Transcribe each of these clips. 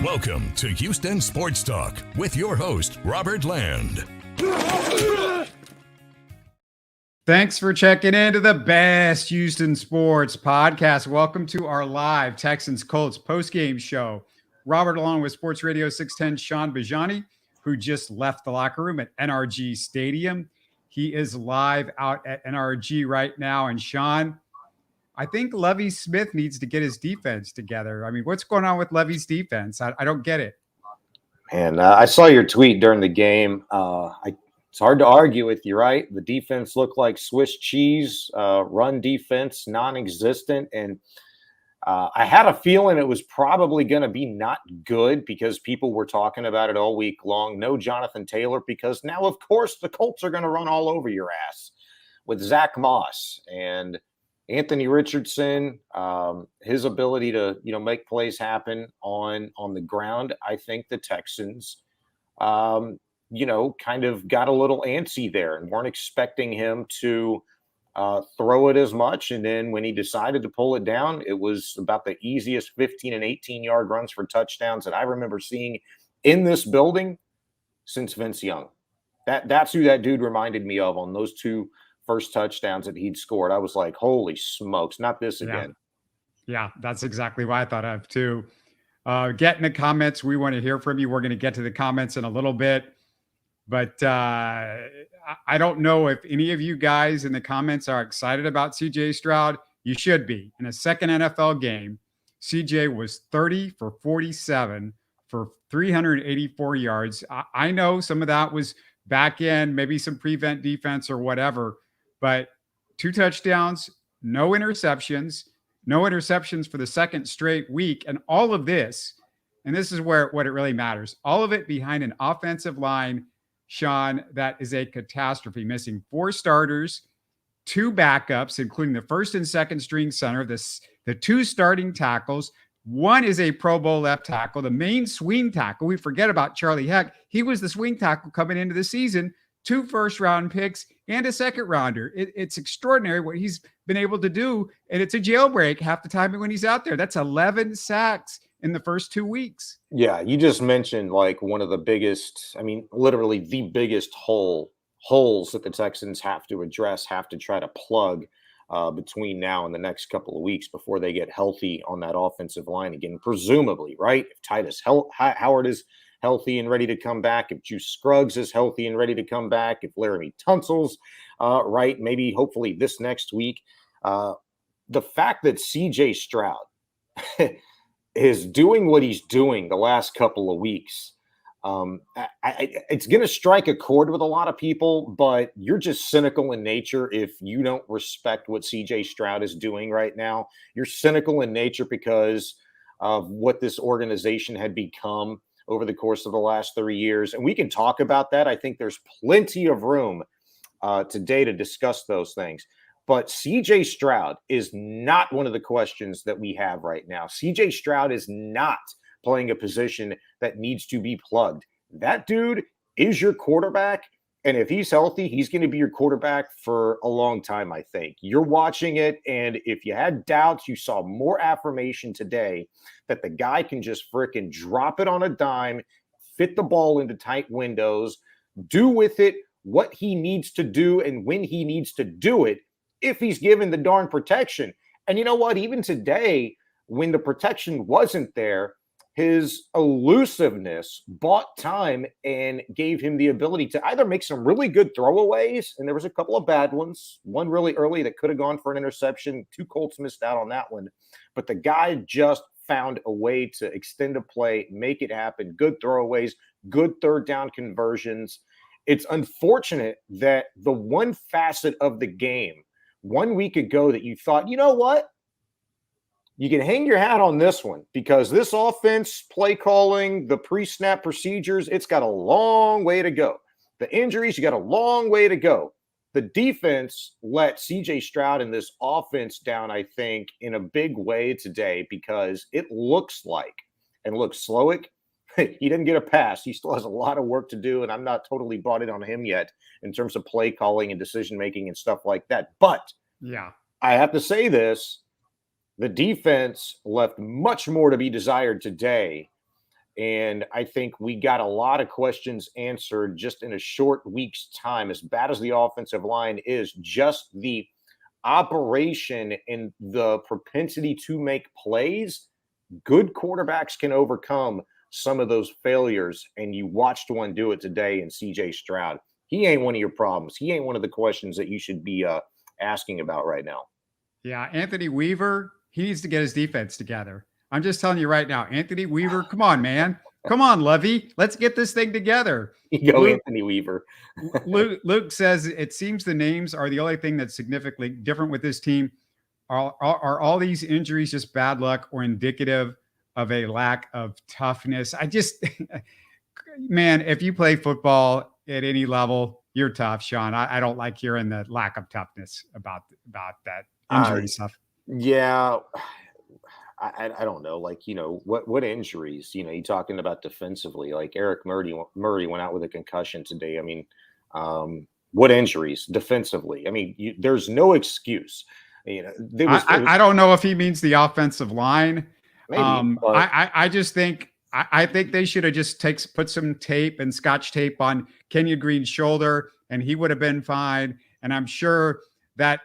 Welcome to Houston Sports Talk with your host, Robert Land. Thanks for checking into the best Houston sports podcast. Welcome to our live Texans Colts postgame show. Robert, along with Sports Radio 610 Shaun Bijani, who just left the locker room at NRG Stadium. He is live out at NRG right now. And Shaun, I think Lovie Smith needs to get his defense together. I mean, what's going on with Lovie's defense? I don't get it. And I saw your tweet during the game. It's hard to argue with you, right? The defense looked like Swiss cheese, run defense, non-existent. And I had a feeling it was probably going to be not good because people were talking about it all week long. No Jonathan Taylor, because now, of course, the Colts are going to run all over your ass with Zach Moss and Anthony Richardson, his ability to, make plays happen on the ground. I think the Texans, kind of got a little antsy there and weren't expecting him to throw it as much. And then when he decided to pull it down, it was about the easiest 15 and 18-yard runs for touchdowns that I remember seeing in this building since Vince Young. That's who that dude reminded me of on those two first touchdowns that he'd scored. I was like, holy smokes, not this again. Yeah, that's exactly what I thought of too. Get in the comments. We want to hear from you. We're going to get to the comments in a little bit. But I don't know if any of you guys in the comments are excited about CJ Stroud. You should be. In a second NFL game, CJ was 30 for 47 for 384 yards. I know some of that was back end, maybe some prevent defense or whatever, but 2 touchdowns, no interceptions for the second straight week. And all of this, and this is what it really matters, all of it behind an offensive line, Shaun, that is a catastrophe, missing 4 starters, 2 backups, including the first and second string center, the 2 starting tackles. 1 is a Pro Bowl left tackle, the main swing tackle. We forget about Charlie Heck. He was the swing tackle coming into the season, 2 first-round picks and a second-rounder. It's extraordinary what he's been able to do, and it's a jailbreak half the time when he's out there. That's 11 sacks in the first 2 weeks. Yeah, you just mentioned like one of the biggest, literally the biggest holes that the Texans have to address, have to try to plug between now and the next couple of weeks before they get healthy on that offensive line again, presumably, right? If Titus Howard is healthy and ready to come back, if Juice Scruggs is healthy and ready to come back, if Laramie Tunsil's right, maybe hopefully this next week. The fact that CJ Stroud is doing what he's doing the last couple of weeks, it's going to strike a chord with a lot of people, but you're just cynical in nature if you don't respect what CJ Stroud is doing right now. You're cynical in nature because of what this organization had become over the course of the last 3 years. And we can talk about that. I think there's plenty of room today to discuss those things. But CJ Stroud is not one of the questions that we have right now. CJ Stroud is not playing a position that needs to be plugged. That dude is your quarterback. And if he's healthy, he's going to be your quarterback for a long time, I think. You're watching it, and if you had doubts, you saw more affirmation today that the guy can just frickin' drop it on a dime, fit the ball into tight windows, do with it what he needs to do and when he needs to do it if he's given the darn protection. And you know what? Even today, when the protection wasn't there, his elusiveness bought time and gave him the ability to either make some really good throwaways, and there was a couple of bad ones, one really early that could have gone for an interception. 2 Colts missed out on that one. But the guy just found a way to extend a play, make it happen, good throwaways, good third down conversions. It's unfortunate that the one facet of the game 1 week ago that you thought, you know what? You can hang your hat on this one because this offense, play calling, the pre-snap procedures, it's got a long way to go. The injuries, you got a long way to go. The defense let CJ Stroud and this offense down, I think, in a big way today because it looks like, and look, Slowick, he didn't get a pass. He still has a lot of work to do, and I'm not totally bought in on him yet in terms of play calling and decision-making and stuff like that. But yeah, I have to say this. The defense left much more to be desired today And I think we got a lot of questions answered just in a short week's time. As bad as the offensive line is, just the operation and the propensity to make plays, good quarterbacks can overcome some of those failures. And you watched one do it today in CJ Stroud. He ain't one of your problems. He ain't one of the questions that you should be asking about right now. Yeah, Anthony Weaver, he needs to get his defense together. I'm just telling you right now, Anthony Weaver, come on, man. Come on, Levy. Let's get this thing together. You go, Luke, Anthony Weaver. Luke says it seems the names are the only thing that's significantly different with this team. Are all these injuries just bad luck or indicative of a lack of toughness? I just, man, if you play football at any level, you're tough, Shaun. I don't like hearing the lack of toughness about that injury stuff. Yeah. I don't know, like, what injuries, you talking about defensively, like Eric Murray went out with a concussion today. I mean, what injuries defensively? I mean, there's no excuse. I don't know if he means the offensive line. Maybe, I just think, I think they should have just put some tape and scotch tape on Kenyon Green's shoulder and he would have been fine. And I'm sure that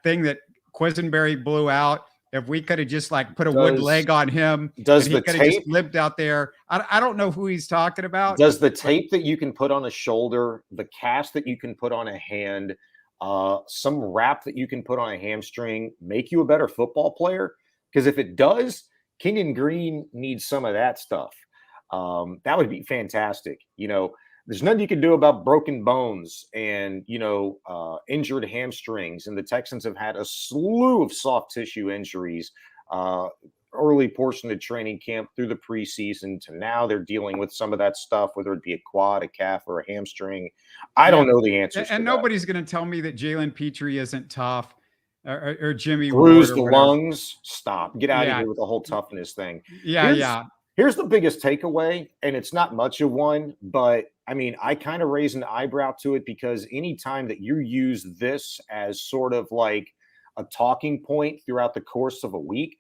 thing that Quisenberry blew out, if we could have just like put a wood leg on him, he could have just limped out there. I don't know who he's talking about. Does the tape that you can put on a shoulder, the cast that you can put on a hand, some wrap that you can put on a hamstring make you a better football player? Because if it does, Kenyon Green needs some of that stuff. That would be fantastic. There's nothing you can do about broken bones and, injured hamstrings. And the Texans have had a slew of soft tissue injuries, early portion of training camp through the preseason to now they're dealing with some of that stuff, whether it be a quad, a calf, or a hamstring. I don't know the answers. And nobody's going to tell me that Jalen Pitre isn't tough or Jimmy bruised Ward lungs. Stop. Get out of here with the whole toughness thing. Here's the biggest takeaway, and it's not much of one, but I mean, I kind of raise an eyebrow to it because anytime that you use this as sort of like a talking point throughout the course of a week,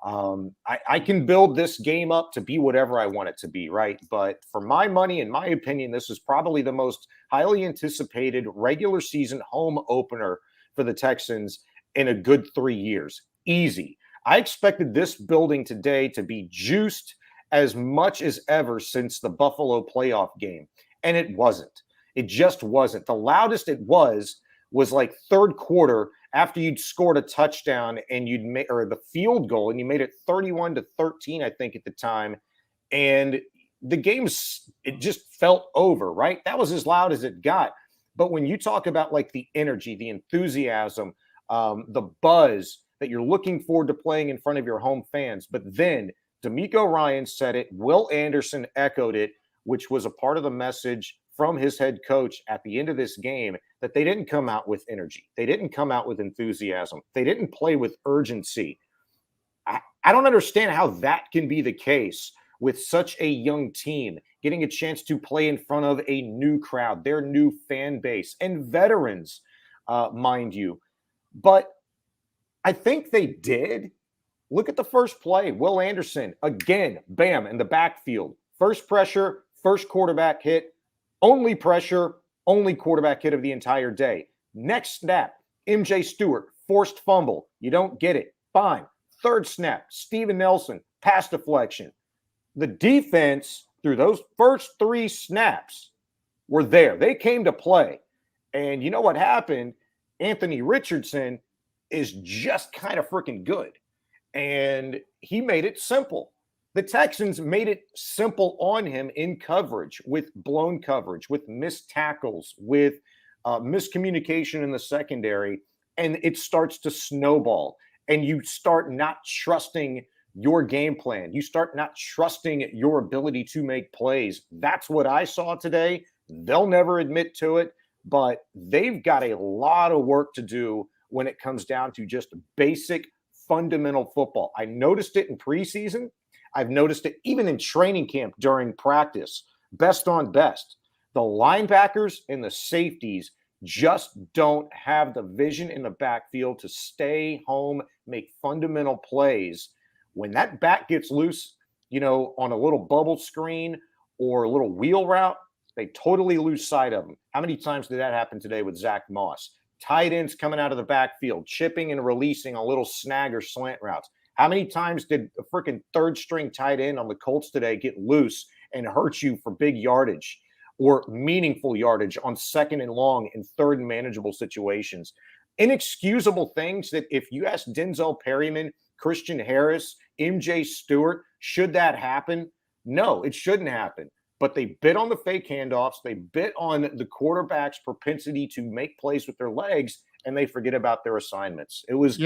I can build this game up to be whatever I want it to be, right? But for my money, in my opinion, this is probably the most highly anticipated regular season home opener for the Texans in a good 3 years. Easy. I expected this building today to be juiced as much as ever since the Buffalo playoff game. And it wasn't. It just wasn't. The loudest it was like third quarter after you'd scored a touchdown and you'd made, or the field goal, and you made it 31-13, I think at the time. And the game's, it just felt over, right? That was as loud as it got. But when you talk about like the energy, the enthusiasm, the buzz that you're looking forward to playing in front of your home fans, but then DeMeco Ryans said it, Will Anderson echoed it, which was a part of the message from his head coach at the end of this game, that they didn't come out with energy. They didn't come out with enthusiasm. They didn't play with urgency. I don't understand how that can be the case with such a young team, getting a chance to play in front of a new crowd, their new fan base, and veterans, mind you. But I think they did. Look at the first play. Will Anderson, again, bam, in the backfield. First pressure, first quarterback hit, only pressure, only quarterback hit of the entire day. Next snap, MJ Stewart, forced fumble. You don't get it. Fine. Third snap, Steven Nelson, pass deflection. The defense, through those first three snaps, were there. They came to play. And you know what happened? Anthony Richardson is just kind of freaking good. And he made it simple. The Texans made it simple on him in coverage, with blown coverage, with missed tackles, with miscommunication in the secondary. And it starts to snowball. And you start not trusting your game plan. You start not trusting your ability to make plays. That's what I saw today. They'll never admit to it, but they've got a lot of work to do when it comes down to just basic fundamental football. I noticed it in preseason. I've noticed it even in training camp during practice. Best on best. The linebackers and the safeties just don't have the vision in the backfield to stay home, make fundamental plays. When that back gets loose on a little bubble screen or a little wheel route, they totally lose sight of them. How many times did that happen today with Zach Moss? Tight ends coming out of the backfield, chipping and releasing on little snag or slant routes. How many times did a freaking third string tight end on the Colts today get loose and hurt you for big yardage or meaningful yardage on second and long and third and manageable situations? Inexcusable things that if you ask Denzel Perryman, Christian Harris, MJ Stewart, should that happen? No, it shouldn't happen. But they bit on the fake handoffs. They bit on the quarterback's propensity to make plays with their legs, and they forget about their assignments. It was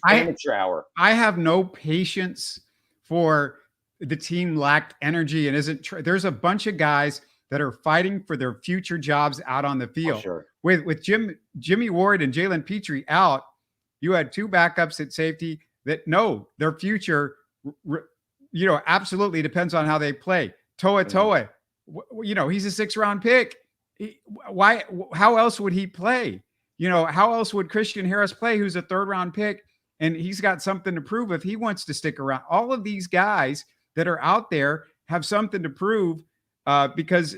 amateur hour. I have no patience for the team lacked energy and isn't. There's a bunch of guys that are fighting for their future jobs out on the field. Sure. With Jimmy Ward and Jalen Pitre out, you had two backups at safety that know their future. Absolutely depends on how they play. Toa, he's a 6th-round pick. How else would he play? How else would Christian Harris play, who's a 3rd-round pick, and he's got something to prove if he wants to stick around? All of these guys that are out there have something to prove because,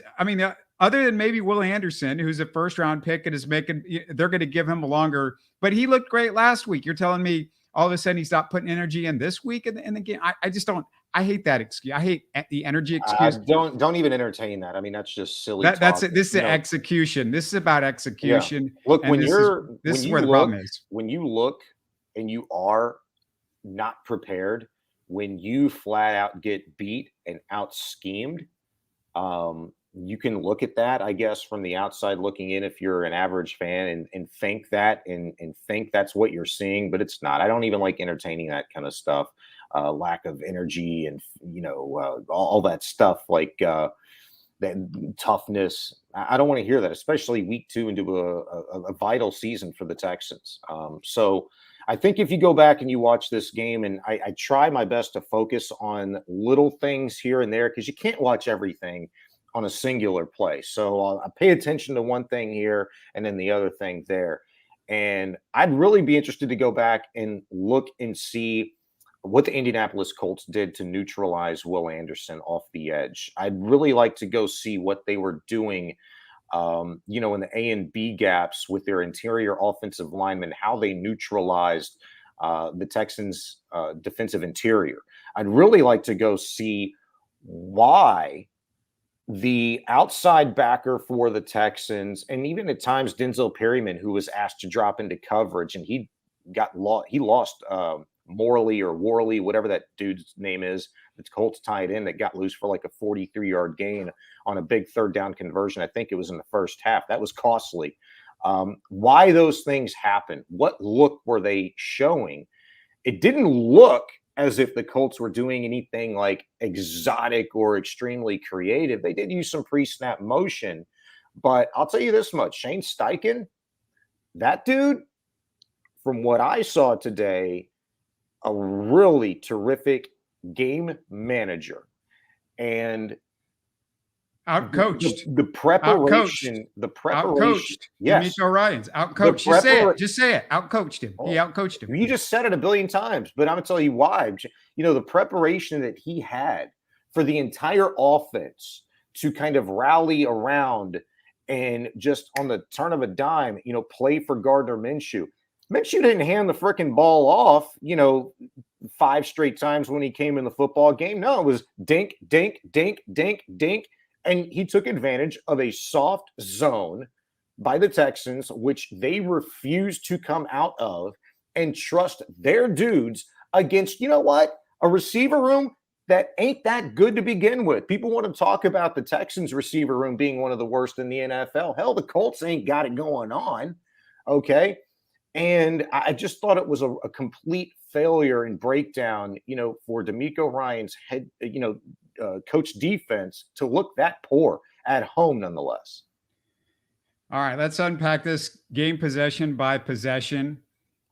other than maybe Will Anderson, who's a 1st-round pick and they're going to give him a longer, but he looked great last week. You're telling me all of a sudden he stopped putting energy in this week in the game? I just don't. I hate that excuse. I hate the energy excuse. Don't even entertain that. That's just silly. This is execution. This is about execution. Yeah. Look, this is where the problem is. When you look and you are not prepared, when you flat out get beat and out schemed, you can look at that, I guess, from the outside looking in if you're an average fan and think that and think that's what you're seeing, but it's not. I don't even like entertaining that kind of stuff. Lack of energy and, all that stuff like that toughness. I don't want to hear that, especially week 2 into a vital season for the Texans. So I think if you go back and you watch this game, and I try my best to focus on little things here and there because you can't watch everything on a singular play. So I pay attention to one thing here and then the other thing there. And I'd really be interested to go back and look and see what the Indianapolis Colts did to neutralize Will Anderson off the edge. I'd really like to go see what they were doing, in the A and B gaps with their interior offensive linemen, how they neutralized the Texans' defensive interior. I'd really like to go see why the outside backer for the Texans, and even at times Denzel Perryman, who was asked to drop into coverage, and he lost Morley or Worley, whatever that dude's name is, the Colts tight end that got loose for like a 43-yard gain on a big 3rd down conversion. I think it was in the first half. That was costly. Why those things happen? What look were they showing? It didn't look as if the Colts were doing anything like exotic or extremely creative. They did use some pre-snap motion, but I'll tell you this much. Shane Steichen, that dude, from what I saw today, a really terrific game manager, and outcoached. The preparation. Yes, D'Amico Ryans outcoached. Just say it. Outcoached him. He outcoached him. You just said it a billion times, but I'm gonna tell you why. The preparation that he had for the entire offense to kind of rally around and just on the turn of a dime, play for Gardner Minshew. Minshew didn't hand the freaking ball off, 5 straight times when he came in the football game. No, it was dink, dink, dink, dink, dink. And he took advantage of a soft zone by the Texans, which they refused to come out of and trust their dudes against, a receiver room that ain't that good to begin with. People want to talk about the Texans receiver room being one of the worst in the NFL. Hell, the Colts ain't got it going on. Okay. And I just thought it was a complete failure and breakdown, for D'Amico Ryans' head, coach defense to look that poor at home, nonetheless. All right, let's unpack this game possession by possession.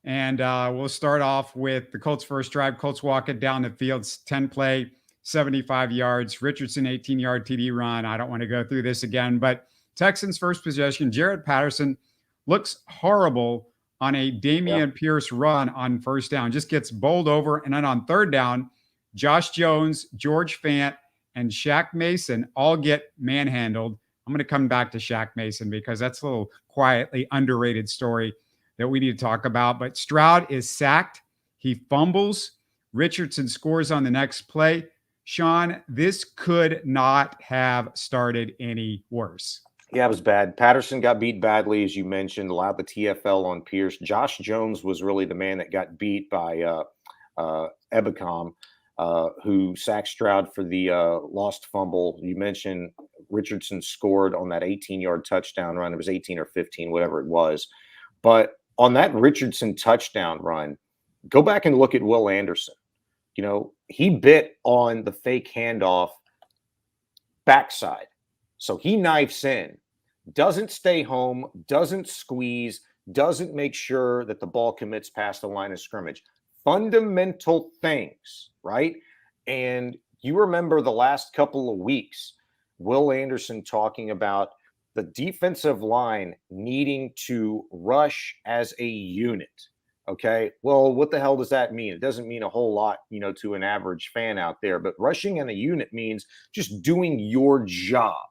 And we'll start off with the Colts' first drive. Colts walk it down the field, 10 play, 75 yards. Richardson, 18-yard TD run. I don't want to go through this again, but Texans' first possession, Jared Patterson looks horrible on a Dameon Pierce run on first down, just gets bowled over. And then on 3rd down, Josh Jones, George Fant, and Shaq Mason all get manhandled. I'm going to come back to Shaq Mason because that's a little quietly underrated story that we need to talk about. But Stroud is sacked. He fumbles. Richardson scores on the next play. Shaun, this could not have started any worse. Yeah, it was bad. Patterson got beat badly, as you mentioned, allowed the TFL on Pierce. Josh Jones was really the man that got beat by Ebicom, who sacked Stroud for the lost fumble. You mentioned Richardson scored on that 18-yard touchdown run. It was 18 or 15, whatever it was. But on that Richardson touchdown run, go back and look at Will Anderson. He bit on the fake handoff backside. So he knifes in, doesn't stay home, doesn't squeeze, doesn't make sure that the ball commits past the line of scrimmage. Fundamental things, right? And you remember the last couple of weeks, Will Anderson talking about the defensive line needing to rush as a unit. Okay, well, what the hell does that mean? It doesn't mean a whole lot, to an average fan out there, but rushing in a unit means just doing your job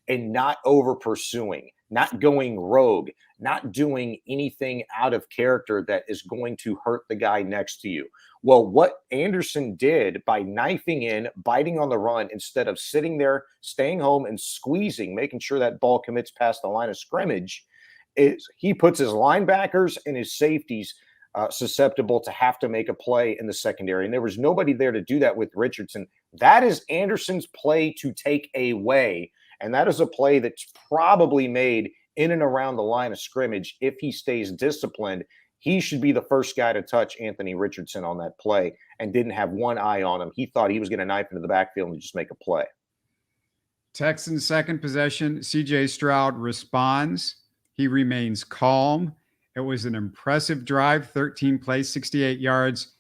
and not over pursuing, not going rogue, not doing anything out of character that is going to hurt the guy next to you. Well, what Anderson did by knifing in, biting on the run, instead of sitting there, staying home and squeezing, making sure that ball commits past the line of scrimmage, is he puts his linebackers and his safeties susceptible to have to make a play in the secondary. And there was nobody there to do that with Richardson. That is Anderson's play to take away. And that is a play that's probably made in and around the line of scrimmage. If he stays disciplined, he should be the first guy to touch Anthony Richardson on that play and didn't have one eye on him. He thought he was going to knife into the backfield and just make a play. Texans second possession. CJ Stroud responds. He remains calm. It was an impressive drive, 13 plays, 68 yards.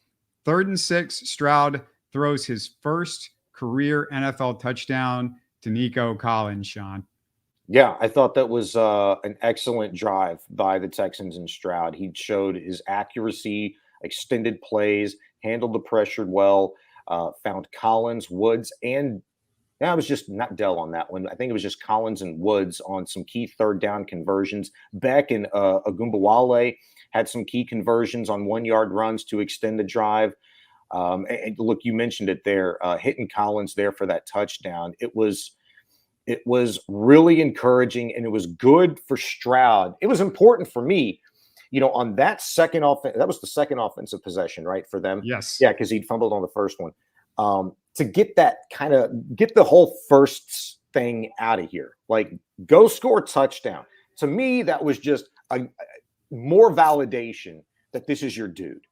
3rd and 6, Stroud throws his first career NFL touchdown to Nico Collins, Shaun. Yeah, I thought that was an excellent drive by the Texans and Stroud. He showed his accuracy, extended plays, handled the pressure well, found Collins, Woods, and it was just not Dell on that one. I think it was just Collins and Woods on some key 3rd down conversions. Beck and Agumbawale had some key conversions on 1-yard runs to extend the drive. And look, you mentioned it there, hitting Collins there for that touchdown. It was really encouraging, and it was good for Stroud. It was important for me, on that second offense. That was the second offensive possession, right, for them? Yes. Yeah, because he'd fumbled on the first one. To get the whole firsts thing out of here, like go score touchdown. To me, that was just a more validation that this is your dude.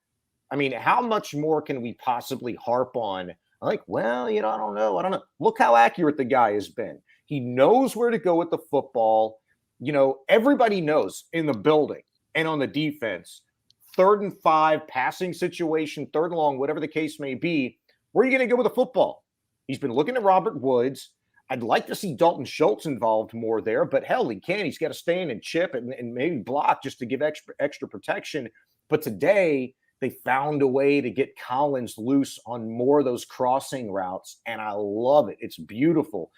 I mean, how much more can we possibly harp on? Like, well, I don't know. Look how accurate the guy has been. He knows where to go with the football. Everybody knows in the building and on the defense, 3rd and 5 passing situation, 3rd and long, whatever the case may be. Where are you going to go with the football? He's been looking at Robert Woods. I'd like to see Dalton Schultz involved more there, but hell, he can. He's got to stand and chip and maybe block just to give extra protection. But today, they found a way to get Collins loose on more of those crossing routes, and I love it. It's beautiful.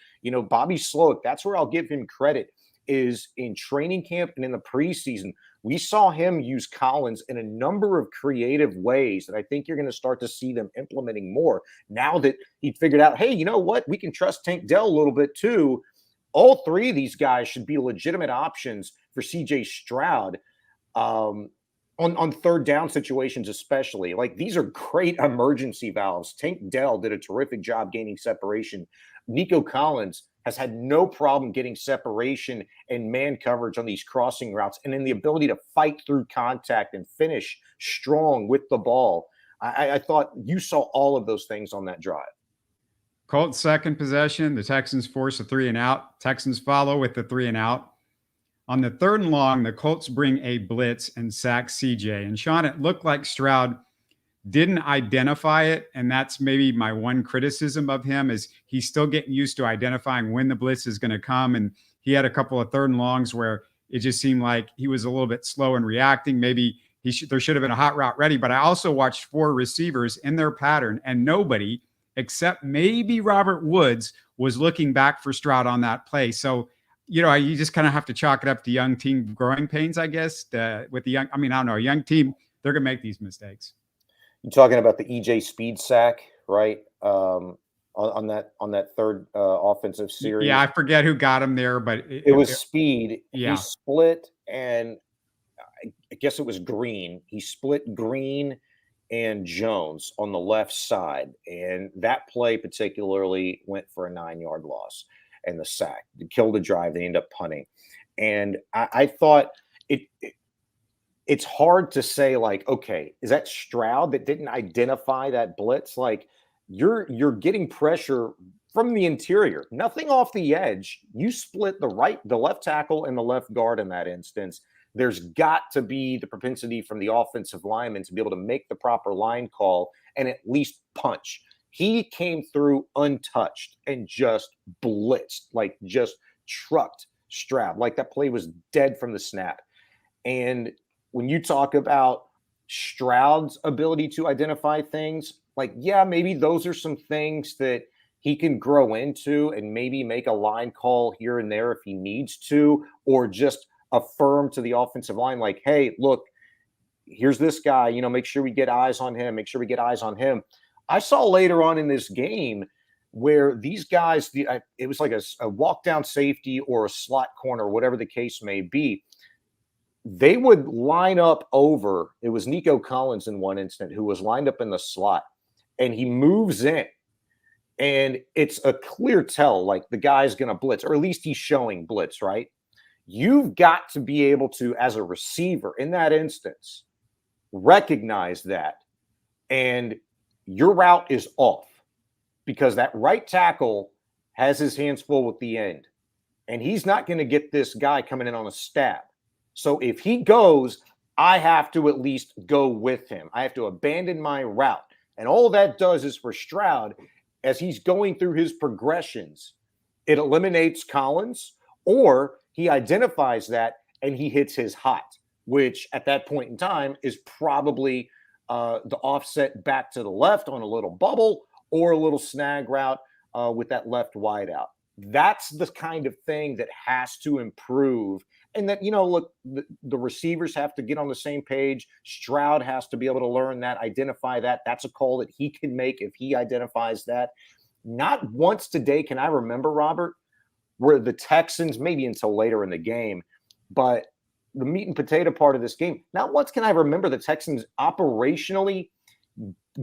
Bobby Slowick, that's where I'll give him credit, is in training camp and in the preseason. We saw him use Collins in a number of creative ways that I think you're going to start to see them implementing more now that he figured out, hey, you know what? We can trust Tank Dell a little bit too. All 3 of these guys should be legitimate options for CJ Stroud on 3rd down situations, especially. Like, these are great emergency valves. Tank Dell did a terrific job gaining separation. Nico Collins has had no problem getting separation and man coverage on these crossing routes, and then the ability to fight through contact and finish strong with the ball. I thought you saw all of those things on that drive. Colts second possession. The Texans force a 3-and-out. Texans follow with the 3-and-out. On the 3rd and long, the Colts bring a blitz and sack CJ. And Shaun, it looked like Stroud didn't identify it, and that's maybe my one criticism of him, is he's still getting used to identifying when the blitz is going to come. And he had a couple of 3rd and longs where it just seemed like he was a little bit slow in reacting. Maybe there should have been a hot route ready. But I also watched 4 receivers in their pattern, and nobody except maybe Robert Woods was looking back for Stroud on that play. So, you just kind of have to chalk it up to young team growing pains, I guess, with the young. I mean, I don't know, a young team, they're going to make these mistakes. You're talking about the EJ Speed sack, right? On that third offensive series. Yeah, I forget who got him there, but it was Speed. Yeah. He split, and I guess it was Green. He split Green and Jones on the left side, and that play particularly went for a 9-yard loss and the sack. It killed the drive. They end up punting, and I thought it's hard to say, like, okay, is that Stroud that didn't identify that blitz? Like, you're getting pressure from the interior, nothing off the edge. You split the left tackle and the left guard in that instance. There's got to be the propensity from the offensive lineman to be able to make the proper line call and at least punch. He came through untouched and just blitzed, like just trucked Stroud. Like that play was dead from the snap. And when you talk about Stroud's ability to identify things, like, yeah, maybe those are some things that he can grow into and maybe make a line call here and there if he needs to, or just affirm to the offensive line, like, hey, look, here's this guy, make sure we get eyes on him. Make sure we get eyes on him. I saw later on in this game where these guys, it was like a walk down safety or a slot corner, whatever the case may be. They would line up over, it was Nico Collins in one instant who was lined up in the slot, and he moves in. And it's a clear tell, like the guy's going to blitz, or at least he's showing blitz, right? You've got to be able to, as a receiver in that instance, recognize that. And your route is off because that right tackle has his hands full with the end. And he's not going to get this guy coming in on a stab. So if he goes, I have to at least go with him. I have to abandon my route. And all that does is for Stroud, as he's going through his progressions, it eliminates Collins, or he identifies that and he hits his hot, which at that point in time is probably the offset back to the left on a little bubble or a little snag route with that left wide out. That's the kind of thing that has to improve. And that, look, the receivers have to get on the same page. Stroud has to be able to learn that, identify that. That's a call that he can make if he identifies that. Not once today can I remember, Robert, where the Texans, maybe until later in the game, but the meat and potato part of this game, not once can I remember the Texans operationally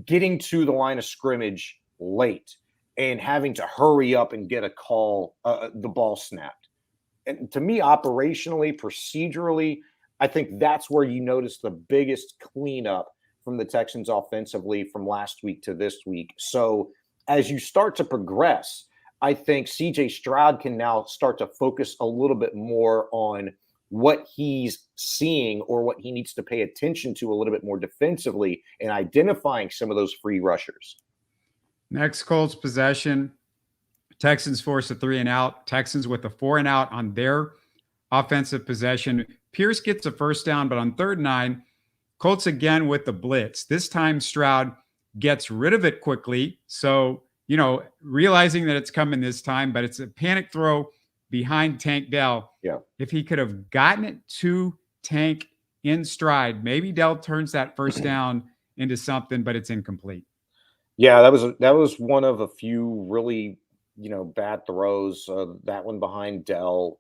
getting to the line of scrimmage late and having to hurry up and get a call, the ball snapped. And to me, operationally, procedurally, I think that's where you notice the biggest cleanup from the Texans offensively from last week to this week. So as you start to progress, I think CJ Stroud can now start to focus a little bit more on what he's seeing or what he needs to pay attention to a little bit more defensively and identifying some of those free rushers. Next Colts possession, Texans force a 3-and-out. Texans with a 4-and-out on their offensive possession. Pierce gets a first down, but on 3rd and 9, Colts again with the blitz. This time Stroud gets rid of it quickly. So, realizing that it's coming this time, but it's a panic throw behind Tank Dell. Yeah. If he could have gotten it to Tank in stride, maybe Dell turns that first down into something, but it's incomplete. Yeah, that was one of a few really, bad throws. That one behind Dell.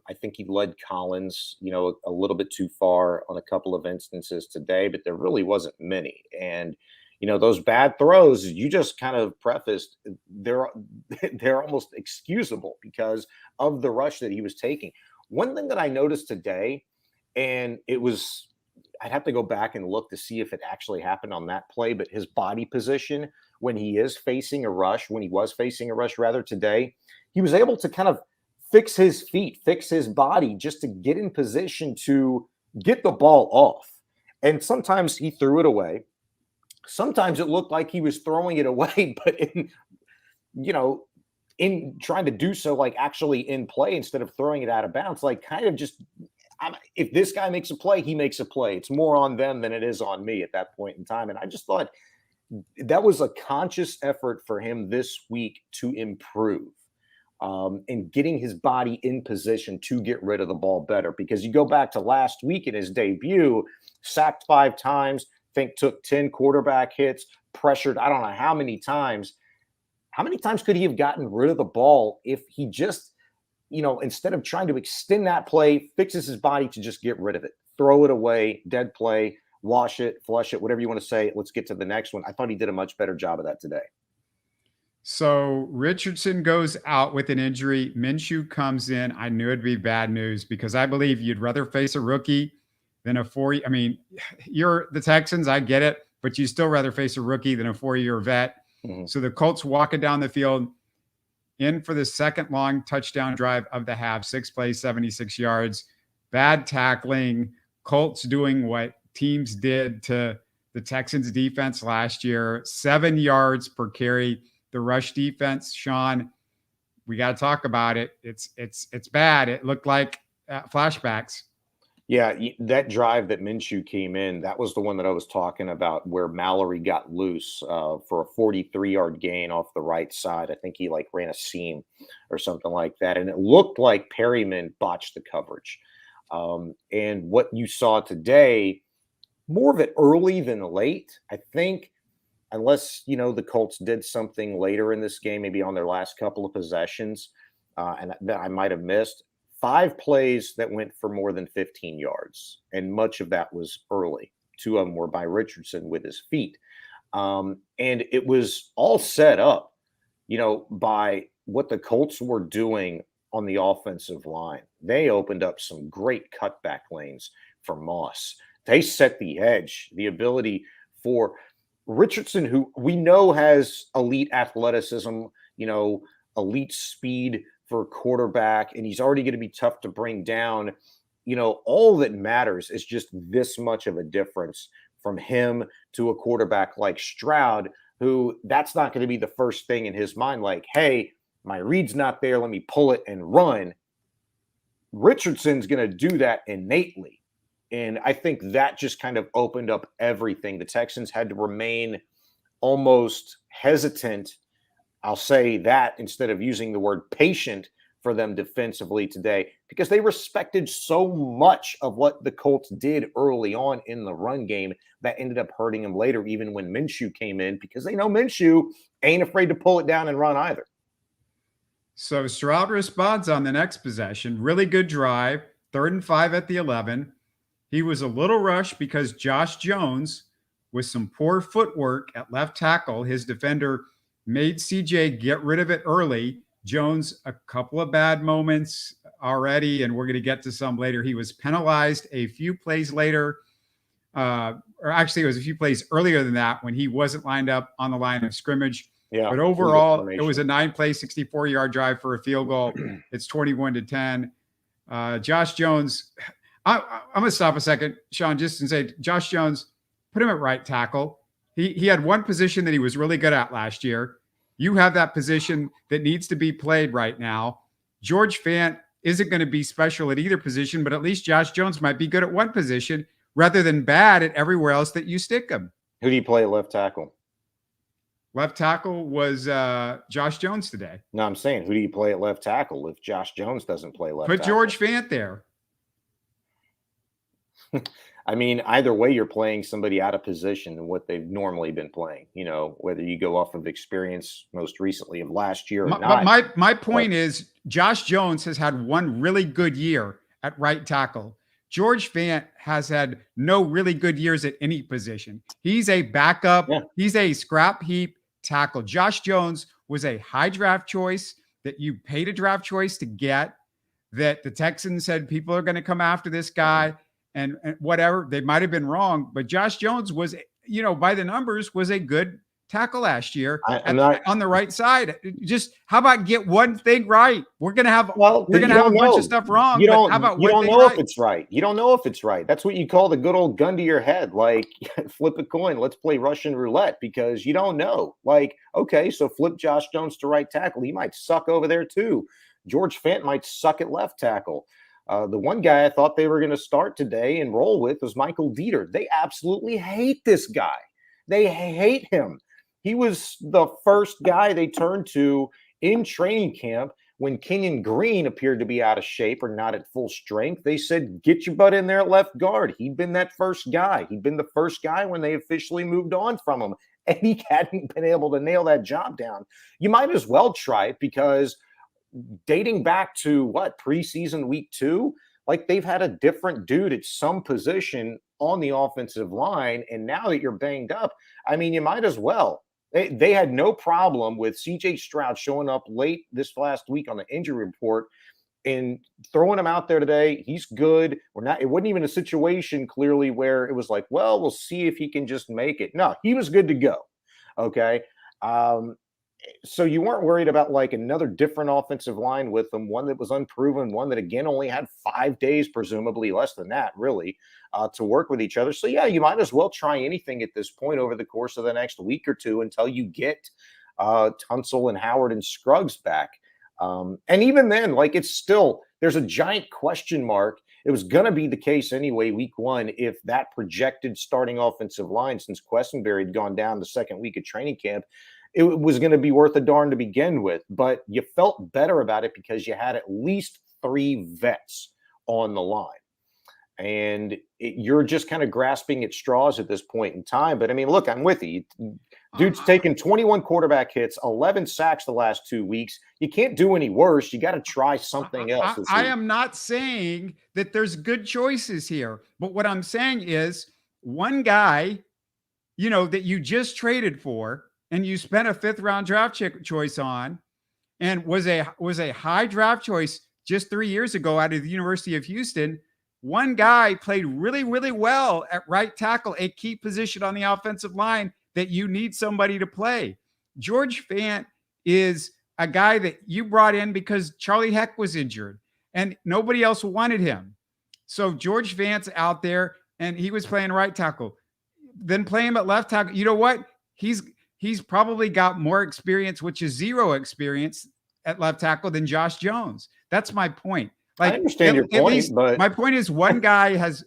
I think he led Collins, a little bit too far on a couple of instances today, but there really wasn't many. And those bad throws, you just kind of prefaced, they're almost excusable because of the rush that he was taking. One thing that I noticed today, and I'd have to go back and look to see if it actually happened on that play, but his body position when he was facing a rush rather today, he was able to kind of fix his feet, fix his body just to get in position to get the ball off. And sometimes he threw it away. Sometimes it looked like he was throwing it away, but in trying to do so, like actually in play instead of throwing it out of bounds, like kind of just, if this guy makes a play, he makes a play. It's more on them than it is on me at that point in time. And I just thought that was a conscious effort for him this week to improve. And getting his body in position to get rid of the ball better. Because you go back to last week in his debut, sacked 5 times, think took 10 quarterback hits, pressured I don't know how many times. How many times could he have gotten rid of the ball if he just, instead of trying to extend that play, fixes his body to just get rid of it, throw it away, dead play, wash it, flush it, whatever you want to say. Let's get to the next one. I thought he did a much better job of that today. So Richardson goes out with an injury. Minshew comes in. I knew it'd be bad news because I believe you'd rather face a rookie than a 4. I mean, you're the Texans. I get it, but you still rather face a rookie than a 4-year vet. Mm-hmm. So the Colts walking down the field in for the second long touchdown drive of the half, 6 plays, 76 yards, bad tackling. Colts doing what teams did to the Texans defense last year, 7 yards per carry. The rush defense, Sean, we got to talk about it. It's bad. It looked like flashbacks. Yeah, that drive that Minshew came in, that was the one that I was talking about where Mallory got loose for a 43-yard gain off the right side. I think he ran a seam or something like that. And it looked like Perryman botched the coverage. And what you saw today, more of it early than late, I think. Unless, the Colts did something later in this game, maybe on their last couple of possessions, and that I might have missed. 5 plays that went for more than 15 yards, and much of that was early. 2 of them were by Richardson with his feet. And it was all set up, by what the Colts were doing on the offensive line. They opened up some great cutback lanes for Moss. They set the edge, the ability for Richardson, who we know has elite athleticism, elite speed for a quarterback, and he's already going to be tough to bring down. All that matters is just this much of a difference from him to a quarterback like Stroud, who that's not going to be the first thing in his mind. Like, hey, my read's not there. Let me pull it and run. Richardson's going to do that innately. And I think that just kind of opened up everything. The Texans had to remain almost hesitant. I'll say that instead of using the word patient for them defensively today, because they respected so much of what the Colts did early on in the run game that ended up hurting them later, even when Minshew came in, because they know Minshew ain't afraid to pull it down and run either. So Stroud responds on the next possession. Really good drive, 3rd and 5 at the 11. He was a little rushed because Josh Jones, with some poor footwork at left tackle, his defender made CJ get rid of it early. Jones, a couple of bad moments already, and we're going to get to some later. He was penalized a few plays later, or actually it was a few plays earlier than that when he wasn't lined up on the line of scrimmage. Yeah, but overall, it was a 9-play, 64-yard drive for a field goal. It's 21-10. Josh Jones... I'm going to stop a second, Sean, just and say, Josh Jones, put him at right tackle. He had one position that he was really good at last year. You have that position that needs to be played right now. George Fant isn't going to be special at either position, but at least Josh Jones might be good at one position rather than bad at everywhere else that you stick him. Who do you play at left tackle? Left tackle was Josh Jones today. No, I'm saying, who do you play at left tackle if Josh Jones doesn't play left tackle? Put George Fant there. I mean, either way, you're playing somebody out of position than what they've normally been playing, whether you go off of experience most recently of last year or not. But my point is Josh Jones has had one really good year at right tackle. George Fant has had no really good years at any position. He's a backup. Yeah. He's a scrap heap tackle. Josh Jones was a high draft choice that you paid a draft choice to get, that the Texans said people are going to come after this guy. And whatever, they might have been wrong, but Josh Jones was, by the numbers, was a good tackle last year on the right side. Just how about get one thing right? We're gonna have a bunch of stuff wrong. You don't know if it's right. You don't know if it's right. That's what you call the good old gun to your head. Like, flip a coin. Let's play Russian roulette, because you don't know. Like, okay, so flip Josh Jones to right tackle. He might suck over there too. George Fant might suck at left tackle. The one guy I thought they were going to start today and roll with was Michael Dieter. They absolutely hate this guy. They hate him. He was the first guy they turned to in training camp when Kenyon Green appeared to be out of shape or not at full strength. They said, get your butt in there at left guard. He'd been that first guy. He'd been the first guy when they officially moved on from him. And he hadn't been able to nail that job down. You might as well try it, because dating back to preseason week 2, like, they've had a different dude at some position on the offensive line. And now that you're banged up, I mean, you might as well. They had no problem with CJ Stroud showing up late this last week on the injury report and throwing him out there today. He's good. It wasn't even a situation clearly where it was like, well, we'll see if he can just make it. No, he was good to go. Okay. So you weren't worried about like another different offensive line with them, one that was unproven, one that again only had 5 days, presumably less than that, really, to work with each other. So yeah, you might as well try anything at this point over the course of the next week or two until you get Tunsil and Howard and Scruggs back. And even then, like, it's still, there's a giant question mark. It was going to be the case anyway, week 1, if that projected starting offensive line, since Questenberry had gone down the second week of training camp, it was going to be worth a darn to begin with. But you felt better about it because you had at least 3 vets on the line. And you're just kind of grasping at straws at this point in time. But I mean, look, I'm with you. Dude's taken 21 quarterback hits, 11 sacks the last 2 weeks. You can't do any worse. You got to try something else. I am not saying that there's good choices here, but what I'm saying is one guy, that you just traded for and you spent a 5th round draft choice on, and was a high draft choice just 3 years ago out of the University of Houston. One guy played really, really well at right tackle, a key position on the offensive line that you need somebody to play. George Fant is a guy that you brought in because Charlie Heck was injured and nobody else wanted him. So George Fant's out there and he was playing right tackle. Then play him at left tackle. You know what? He's probably got more experience, which is 0 experience at left tackle, than Josh Jones. That's my point. Like, I understand your point, but my point is one guy has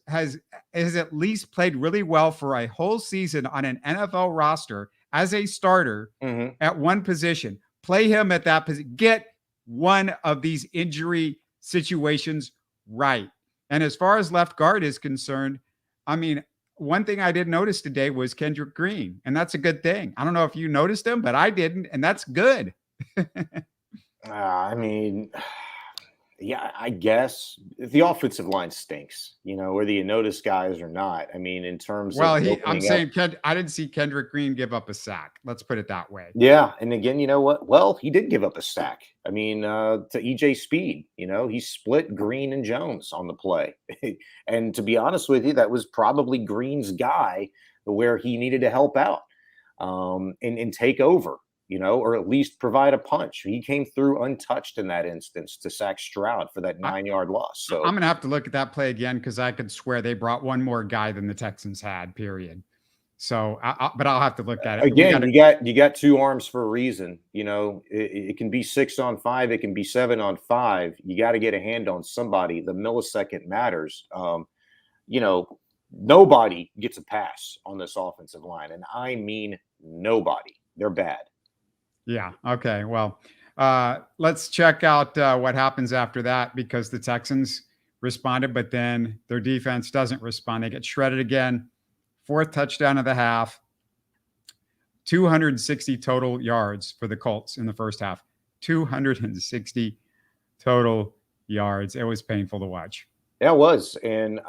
at least played really well for a whole season on an NFL roster as a starter at one position. Play him at that position. Get one of these injury situations right. And as far as left guard is concerned, I mean, one thing I did notice today was Kendrick Green, and that's a good thing. I don't know if you noticed him, but I didn't, and that's good. I mean, yeah, I guess the offensive line stinks, whether you notice guys or not. I mean, in terms of I'm saying I didn't see Kendrick Green give up a sack. Let's put it that way. Yeah. And again, you know what? Well, he did give up a sack. I mean, to EJ Speed, he split Green and Jones on the play. And to be honest with you, that was probably Green's guy where he needed to help out and take over. Or at least provide a punch. He came through untouched in that instance to sack Stroud for that 9-yard loss. So I'm going to have to look at that play again, because I could swear they brought one more guy than the Texans had, period. So, but I'll have to look at it. Again, you got 2 arms for a reason. It can be 6 on 5. It can be 7 on 5. You got to get a hand on somebody. The millisecond matters. Nobody gets a pass on this offensive line. And I mean, nobody. They're bad. Yeah. Okay. Well, let's check out what happens after that, because the Texans responded, but then their defense doesn't respond. They get shredded again. 4th touchdown of the half. 260 total yards for the Colts in the first half. 260 total yards. It was painful to watch. Yeah, it was. And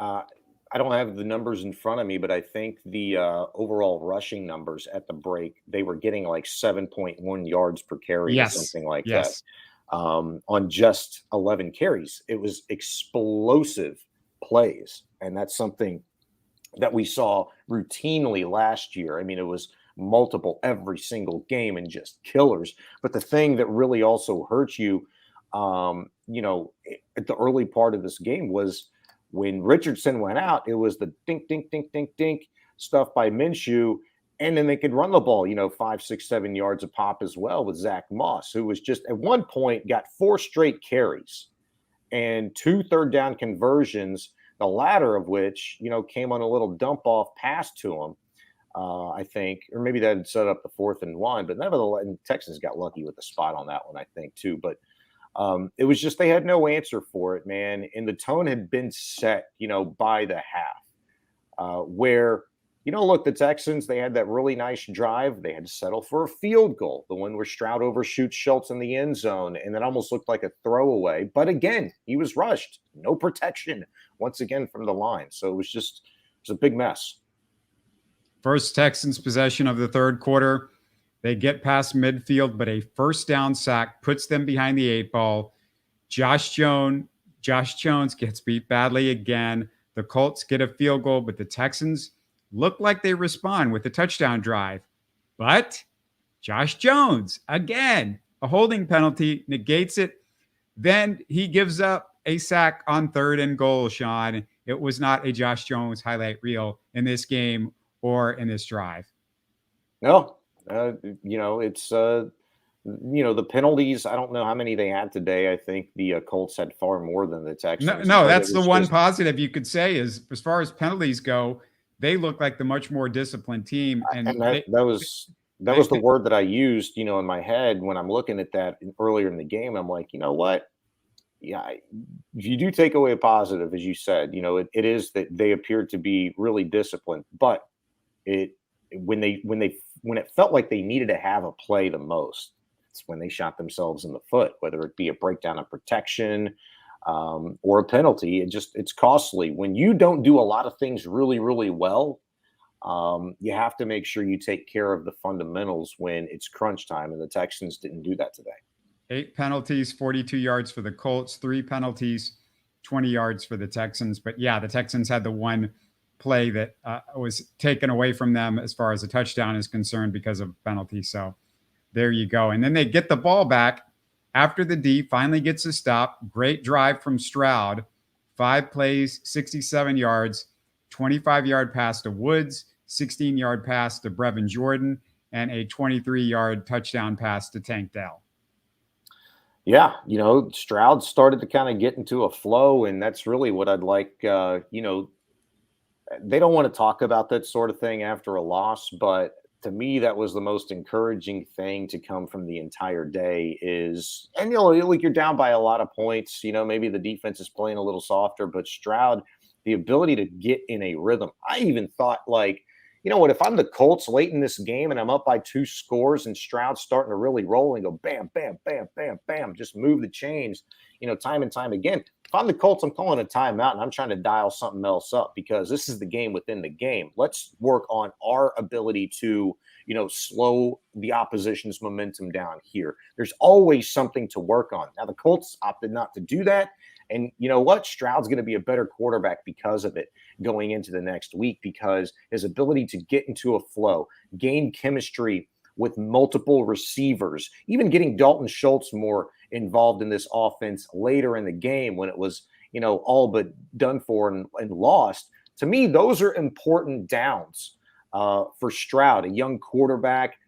I don't have the numbers in front of me, but I think the overall rushing numbers at the break, they were getting like 7.1 yards per carry or something like that on just 11 carries. It was explosive plays. And that's something that we saw routinely last year. I mean, it was multiple every single game and just killers. But the thing that really also hurt you, at the early part of this game was when Richardson went out, it was the dink, dink, dink, dink, dink stuff by Minshew. And then they could run the ball, 5, 6, 7 yards a pop as well with Zach Moss, who was just at one point got 4 straight carries and 2 third-down conversions, the latter of which, came on a little dump-off pass to him. I think, or maybe that had set up the 4th and 1, but nevertheless, and Texans got lucky with the spot on that one, I think, too. But it was just they had no answer for it, man. And the tone had been set, by the half, where, look, the Texans, they had that really nice drive. They had to settle for a field goal, the one where Stroud overshoots Schultz in the end zone, and that almost looked like a throwaway. But again, he was rushed. No protection, once again, from the line. So it was a big mess. First Texans possession of the third quarter. They get past midfield, but a first down sack puts them behind the 8 ball. Josh Jones gets beat badly again. The Colts get a field goal, but the Texans look like they respond with a touchdown drive. But Josh Jones, again, a holding penalty, negates it. Then he gives up a sack on 3rd and goal, Sean. It was not a Josh Jones highlight reel in this game or in this drive. No, it's, the penalties. I don't know how many they had today. I think the Colts had far more than the Texans. No, that's the one positive you could say is, as far as penalties go, they look like the much more disciplined team. And that was the word that I used, in my head when I'm looking at that earlier in the game. I'm like, you know what? Yeah, you do take away a positive, as you said. It is that they appeared to be really disciplined, but when it felt like they needed to have a play the most, it's when they shot themselves in the foot, whether it be a breakdown of protection or a penalty. It's costly. When you don't do a lot of things really, really well, you have to make sure you take care of the fundamentals when it's crunch time, and the Texans didn't do that today. 8 penalties, 42 yards for the Colts, 3 penalties, 20 yards for the Texans. But yeah, the Texans had the one play that was taken away from them as far as a touchdown is concerned because of penalty. So there you go. And then they get the ball back after the D finally gets a stop. Great drive from Stroud. 5 plays, 67 yards, 25-yard pass to Woods, 16-yard pass to Brevin Jordan, and a 23-yard touchdown pass to Tank Dell. Yeah, Stroud started to kind of get into a flow, and that's really what I'd like, they don't want to talk about that sort of thing after a loss, but to me, that was the most encouraging thing to come from the entire day is, and like you're down by a lot of points, maybe the defense is playing a little softer, but Stroud, the ability to get in a rhythm. I even thought, like, if I'm the Colts late in this game and I'm up by 2 scores and Stroud's starting to really roll and go bam, bam, bam, bam, bam, just move the chains, time and time again. If I'm the Colts, I'm calling a timeout and I'm trying to dial something else up because this is the game within the game. Let's work on our ability to, slow the opposition's momentum down here. There's always something to work on. Now, the Colts opted not to do that. And you know what? Stroud's going to be a better quarterback because of it going into the next week, because his ability to get into a flow, gain chemistry with multiple receivers, even getting Dalton Schultz more involved in this offense later in the game when it was, all but done for and lost. To me, those are important downs for Stroud, a young quarterback.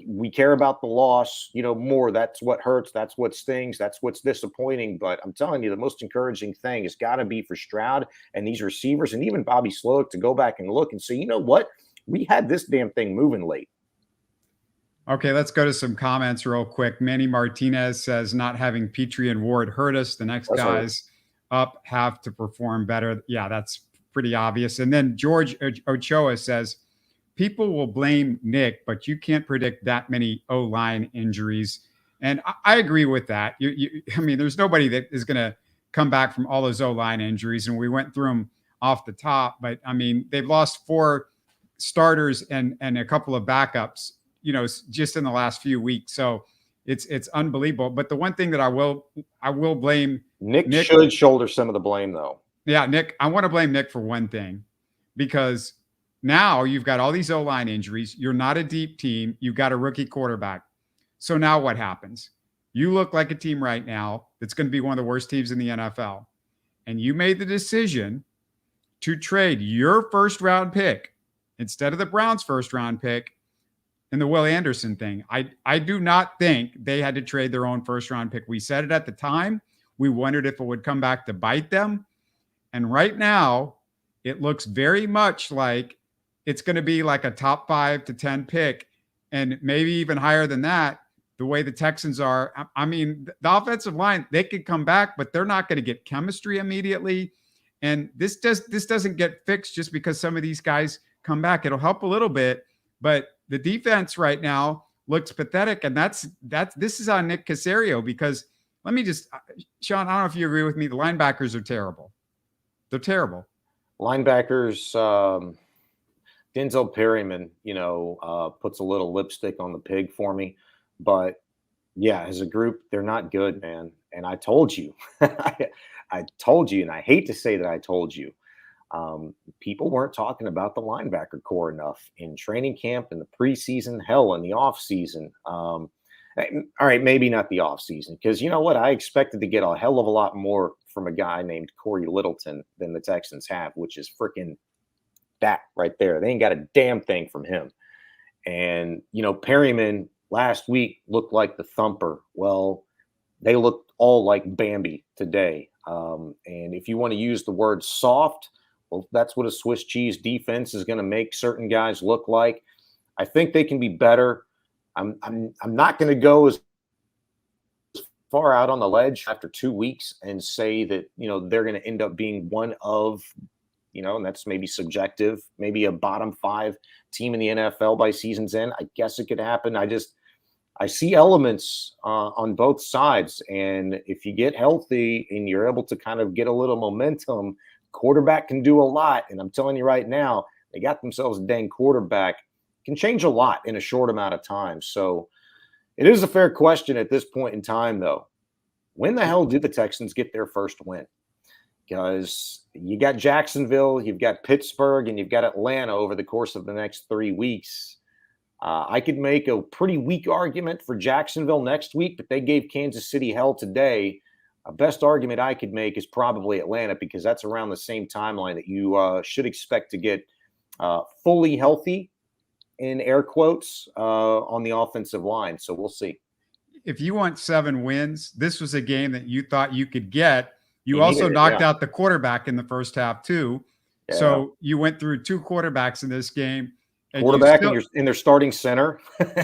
We care about the loss, more. That's what hurts. That's what stings. That's what's disappointing. But I'm telling you, the most encouraging thing has got to be for Stroud and these receivers and even Bobby Slowick to go back and look and say, you know what? We had this damn thing moving late. Okay, let's go to some comments real quick. Manny Martinez says not having Pitre and Ward hurt us. The next guys up have to perform better. Yeah, that's pretty obvious. And then George Ochoa says, people will blame Nick, but you can't predict that many O-line injuries. And I agree with that. There's nobody that is going to come back from all those O-line injuries. And we went through them off the top. But, they've lost 4 starters and a couple of backups, just in the last few weeks. So it's unbelievable. But the one thing that I will blame Nick should shoulder some of the blame, though. Yeah, Nick, I want to blame Nick for one thing, because now you've got all these O-line injuries. You're not a deep team. You've got a rookie quarterback. So now what happens? You look like a team right now that's going to be one of the worst teams in the NFL. And you made the decision to trade your first-round pick instead of the Browns' first-round pick in the Will Anderson thing. I do not think they had to trade their own first-round pick. We said it at the time. We wondered if it would come back to bite them. And right now, it looks very much like it's going to be like a top 5 to 10 pick, and maybe even higher than that, the way the Texans are. I mean, the offensive line, they could come back, but they're not going to get chemistry immediately. And this doesn't get fixed just because some of these guys come back. It'll help a little bit, but the defense right now looks pathetic. And this is on Nick Caserio, because let me just, Sean, I don't know if you agree with me. The linebackers are terrible. They're terrible. Linebackers, Denzel Perryman, puts a little lipstick on the pig for me. But yeah, as a group, they're not good, man. And I told you, I told you, and I hate to say that I told you, people weren't talking about the linebacker core enough in training camp, in the preseason, hell, in the offseason. All right, maybe not the offseason, because you know what? I expected to get a hell of a lot more from a guy named Corey Littleton than the Texans have, which is freaking that right there. They ain't got a damn thing from him. And, Perryman last week looked like the thumper. Well, they looked all like Bambi today. And if you want to use the word soft, well, that's what a Swiss cheese defense is going to make certain guys look like. I think they can be better. I'm not going to go as far out on the ledge after 2 weeks and say that, they're going to end up being one of, and that's maybe subjective, maybe a bottom 5 team in the NFL by season's end. I guess it could happen. I see elements on both sides. And if you get healthy and you're able to kind of get a little momentum, quarterback can do a lot. And I'm telling you right now, they got themselves a dang quarterback. Can change a lot in a short amount of time. So it is a fair question at this point in time, though. When the hell did the Texans get their first win? Because you got Jacksonville, you've got Pittsburgh, and you've got Atlanta over the course of the next 3 weeks. I could make a pretty weak argument for Jacksonville next week, but they gave Kansas City hell today. A best argument I could make is probably Atlanta, because that's around the same timeline that you should expect to get fully healthy, in air quotes, on the offensive line. So we'll see. If you want 7 wins, this was a game that you thought you could get. You also knocked out the quarterback in the first half too. Yeah. So you went through 2 quarterbacks in this game. Quarterback in their starting center.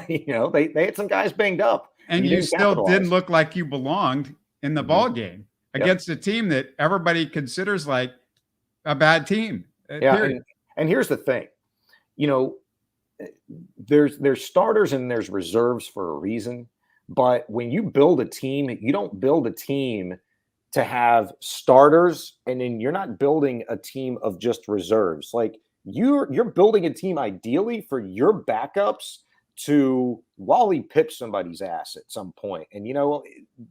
They had some guys banged up. And you still didn't look like you belonged in the ball game against a team that everybody considers like a bad team. Yeah. And here's the thing, there's starters and there's reserves for a reason. But when you build a team, you don't build a team to have starters, and then you're not building a team of just reserves. Like you're building a team ideally for your backups to Wally Pip somebody's ass at some point. And,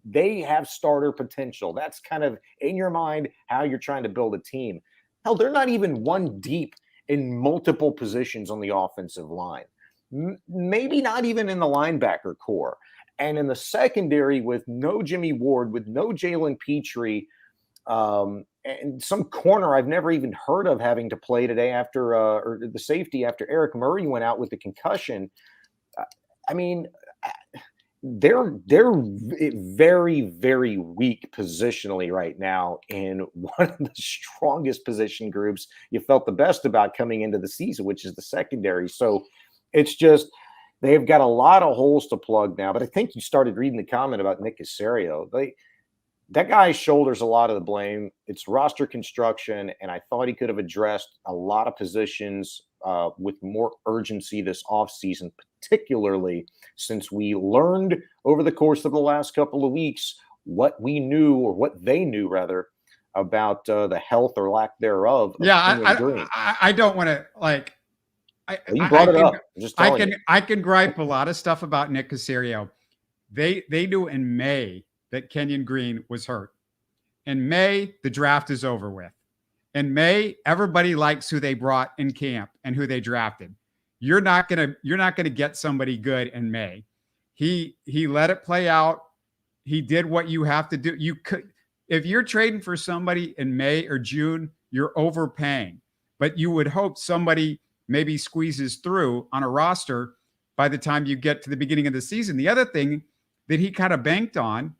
they have starter potential. That's kind of in your mind how you're trying to build a team. Hell, they're not even one deep in multiple positions on the offensive line. Maybe not even in the linebacker core. And in the secondary, with no Jimmy Ward, with no Jalen Pitre, and some corner I've never even heard of having to play today after or the safety after Eric Murray went out with the concussion. They're very, very weak positionally right now in one of the strongest position groups you felt the best about coming into the season, which is the secondary. So it's just they've got a lot of holes to plug now. But I think you started reading the comment about Nick Caserio. That guy shoulders a lot of the blame. It's roster construction, and I thought he could have addressed a lot of positions with more urgency this offseason, particularly since we learned over the course of the last couple of weeks what we knew, or what they knew rather, about the health or lack thereow. I don't want to you brought it up. I can gripe a lot of stuff about Nick Caserio. They knew in May that Kenyon Green was hurt. In May, the draft is over with. In May, everybody likes who they brought in camp and who they drafted. You're not gonna get somebody good in May. He let it play out. He did what you have to do. If you're trading for somebody in May or June, you're overpaying. But you would hope somebody maybe squeezes through on a roster by the time you get to the beginning of the season. The other thing that he kind of banked on,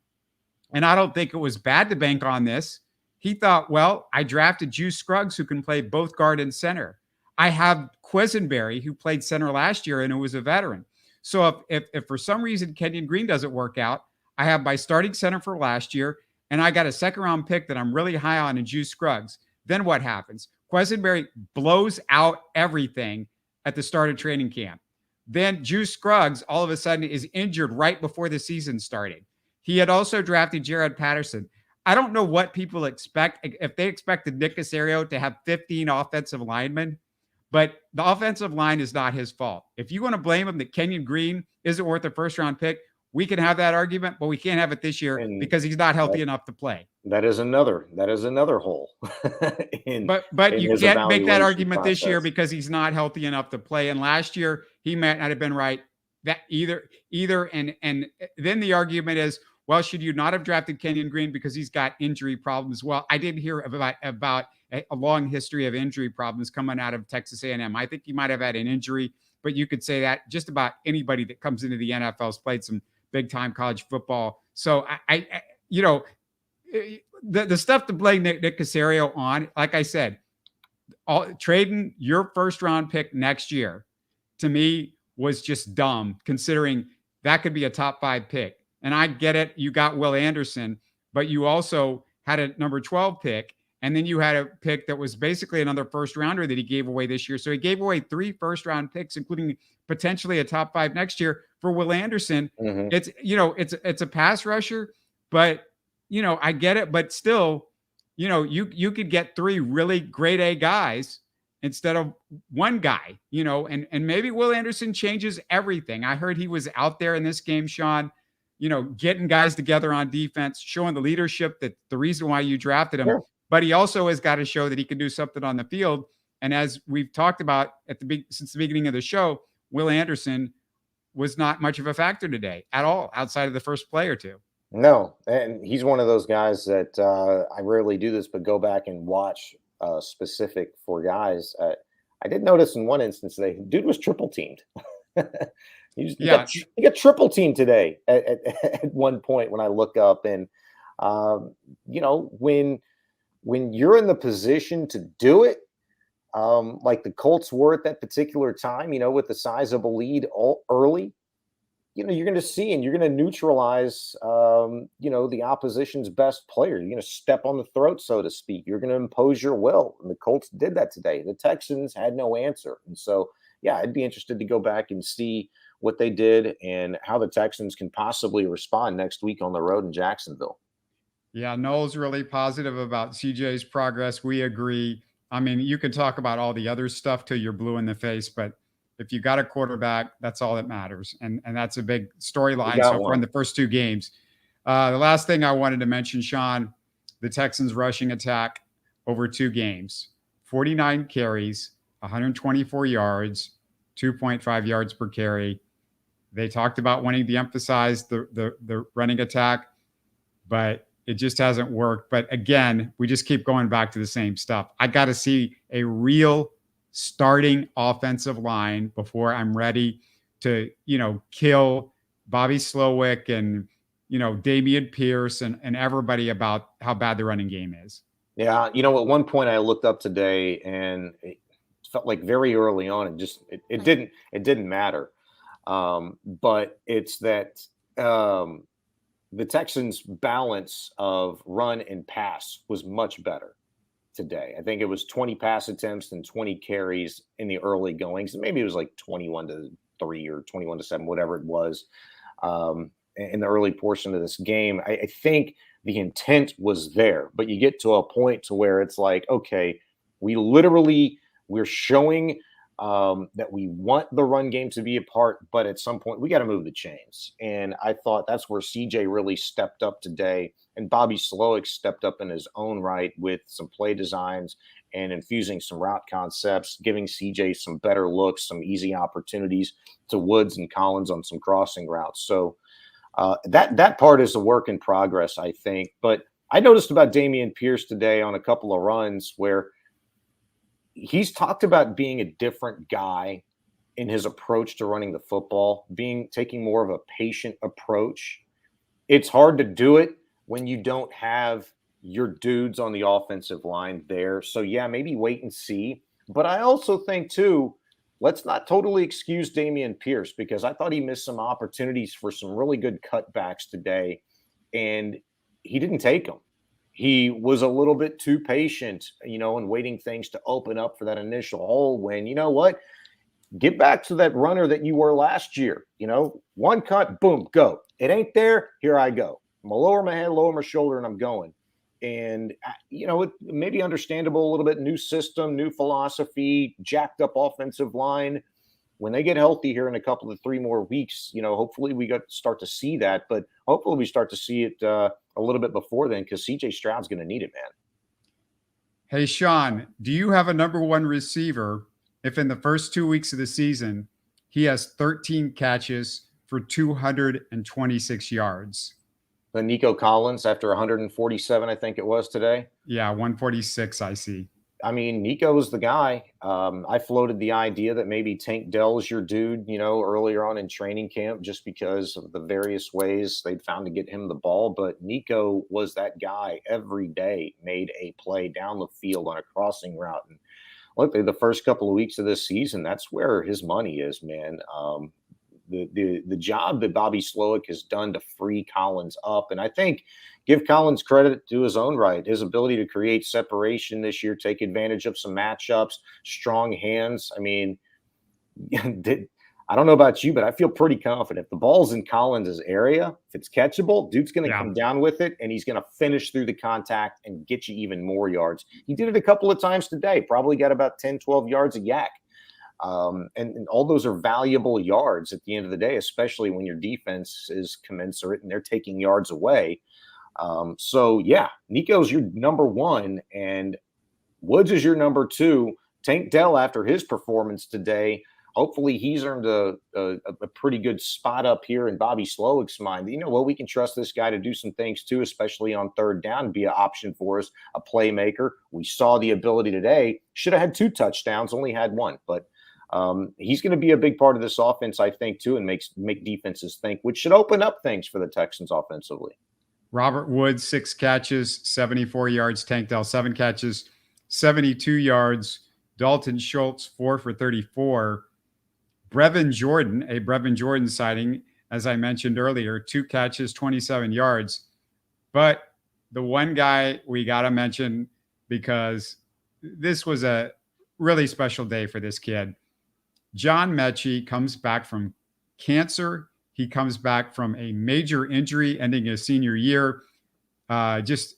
and I don't think it was bad to bank on this, he thought, well, I drafted Juice Scruggs, who can play both guard and center. I have Quisenberry, who played center last year and who was a veteran. So if for some reason Kenyon Green doesn't work out, I have my starting center for last year, and I got a second round pick that I'm really high on in Juice Scruggs. Then what happens? Quisenberry blows out everything at the start of training camp. Then Juice Scruggs all of a sudden is injured right before the season started. He had also drafted Jared Patterson. I don't know what people expect. If they expected Nick Caserio to have 15 offensive linemen, but the offensive line is not his fault. If you want to blame him that Kenyon Green isn't worth a first-round pick, we can have that argument, but we can't have it this year because he's not healthy enough to play. That is another hole. But you can't make that argument this year because he's not healthy enough to play. And last year he might not have been right. That either and then the argument is, well, should you not have drafted Kenyon Green because he's got injury problems? Well, I did hear about a long history of injury problems coming out of Texas A&M. I think he might have had an injury, but you could say that just about anybody that comes into the NFL has played some big time college football. So I the stuff to blame Nick Caserio on, like I said, trading your first round pick next year to me was just dumb, considering that could be a top 5 pick. And I get it. You got Will Anderson, but you also had a number 12 pick. And then you had a pick that was basically another first rounder that he gave away this year. So he gave away 3 first round picks, including potentially a top 5 next year for Will Anderson. Mm-hmm. It's a pass rusher, but I get it. But still, you could get 3 really grade A guys instead of one guy, and maybe Will Anderson changes everything. I heard he was out there in this game, Sean, getting guys together on defense, showing the leadership that the reason why you drafted him. Sure. But he also has got to show that he can do something on the field. And as we've talked about since the beginning of the show, Will Anderson was not much of a factor today at all, outside of the first play or two. No, and he's one of those guys that I rarely do this, but go back and watch specific for guys. I did notice in one instance today, dude was triple teamed. He got triple teamed today at one point when I look up, and when you're in the position to do it, like the Colts were at that particular time, with the sizable lead early, you're going to see and you're going to neutralize, the opposition's best player. You're going to step on the throat, so to speak. You're going to impose your will. And the Colts did that today. The Texans had no answer. And so, yeah, I'd be interested to go back and see what they did and how the Texans can possibly respond next week on the road in Jacksonville. Yeah, Noel's really positive about CJ's progress. We agree. I mean, you can talk about all the other stuff till you're blue in the face, but if you got a quarterback, that's all that matters. And that's a big storyline so far in the first 2 games. The last thing I wanted to mention, Sean, the Texans rushing attack over 2 games, 49 carries, 124 yards, 2.5 yards per carry. They talked about wanting to emphasize the running attack, but it just hasn't worked. But again, we just keep going back to the same stuff. I got to see a real starting offensive line before I'm ready to, kill Bobby Slowick and, Dameon Pierce and everybody about how bad the running game is. Yeah. At one point I looked up today and it felt like very early on, it didn't matter. But it's that, the Texans' balance of run and pass was much better today. I think it was 20 pass attempts and 20 carries in the early goings. Maybe it was like 21-3 or 21-7, whatever it was, in the early portion of this game. I think the intent was there, but you get to a point to where it's like, okay, we're showing that we want the run game to be a part, but at some point we got to move the chains. And I thought that's where CJ really stepped up today, and Bobby Slowick stepped up in his own right with some play designs and infusing some route concepts, giving CJ some better looks, some easy opportunities to Woods and Collins on some crossing routes. So that part is a work in progress, I think. But I noticed about Dameon Pierce today on a couple of runs where he's talked about being a different guy in his approach to running the football, taking more of a patient approach. It's hard to do it when you don't have your dudes on the offensive line there. So yeah, maybe wait and see. But I also think, too, let's not totally excuse Dameon Pierce, because I thought he missed some opportunities for some really good cutbacks today, and he didn't take them. He was a little bit too patient, and waiting things to open up for that initial hole when, you know what? Get back to that runner that you were last year. One cut, boom, go. It ain't there. Here I go. I'm going to lower my head, lower my shoulder, and I'm going. And, it may be understandable a little bit. New system, new philosophy, jacked up offensive line. When they get healthy here in a couple of 3 more weeks, hopefully we start to see that. But hopefully we start to see it a little bit before then, because CJ Stroud's going to need it, man. Hey, Sean, do you have a number one receiver if in the first 2 weeks of the season he has 13 catches for 226 yards? The Nico Collins after 147, I think it was today. Yeah, 146, I see. I mean, Nico's the guy. I floated the idea that maybe Tank Dell is your dude, earlier on in training camp, just because of the various ways they'd found to get him the ball. But Nico was that guy every day, made a play down the field on a crossing route. And look, the first couple of weeks of this season, that's where his money is, man. The job that Bobby Slowick has done to free Collins up. And I think give Collins credit to his own right, his ability to create separation this year, take advantage of some matchups, strong hands. I mean, I don't know about you, but I feel pretty confident. If the ball's in Collins' area, if it's catchable, dude's going to come down with it, and he's going to finish through the contact and get you even more yards. He did it a couple of times today, probably got about 10, 12 yards a yak. And all those are valuable yards at the end of the day, especially when your defense is commensurate and they're taking yards away. So, yeah, Nico's your number one, and Woods is your number two. Tank Dell, after his performance today, hopefully he's earned a pretty good spot up here in Bobby Slowick's mind. We can trust this guy to do some things too, especially on third down, be an option for us, a playmaker. We saw the ability today. Should have had 2 touchdowns, only had 1. But he's going to be a big part of this offense, I think, too, and make defenses think, which should open up things for the Texans offensively. Robert Woods, 6 catches, 74 yards. Tank Dell, 7 catches, 72 yards. Dalton Schultz, 4 for 34. Brevin Jordan sighting, as I mentioned earlier, 2 catches, 27 yards. But the one guy we got to mention, because this was a really special day for this kid. John Metchie comes back from cancer. He comes back from a major injury ending his senior year. Just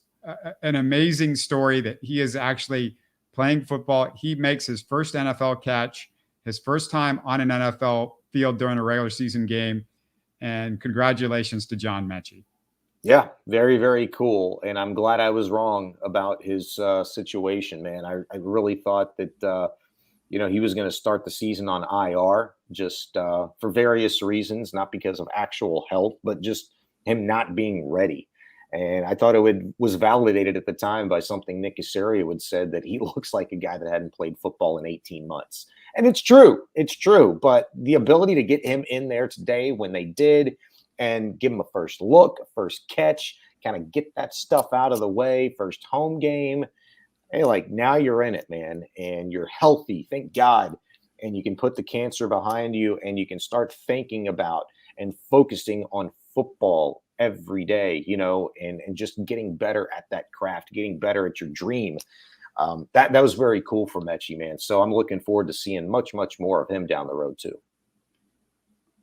an amazing story that he is actually playing football. He makes his first NFL catch, his first time on an NFL field during a regular season game. And congratulations to John Metchie. Yeah, very, very cool. And I'm glad I was wrong about his situation, man. I really thought that, he was going to start the season on IR just for various reasons, not because of actual health, but just him not being ready. And I thought was validated at the time by something Nick Caserio had said, that he looks like a guy that hadn't played football in 18 months. And it's true. It's true. But the ability to get him in there today when they did, and give him a first look, a first catch, kind of get that stuff out of the way, first home game. Hey, now you're in it, man, and you're healthy, thank God. And you can put the cancer behind you, and you can start thinking about and focusing on football every day, and just getting better at that craft, getting better at your dream. That was very cool for Metchie, man. So I'm looking forward to seeing much, much more of him down the road too.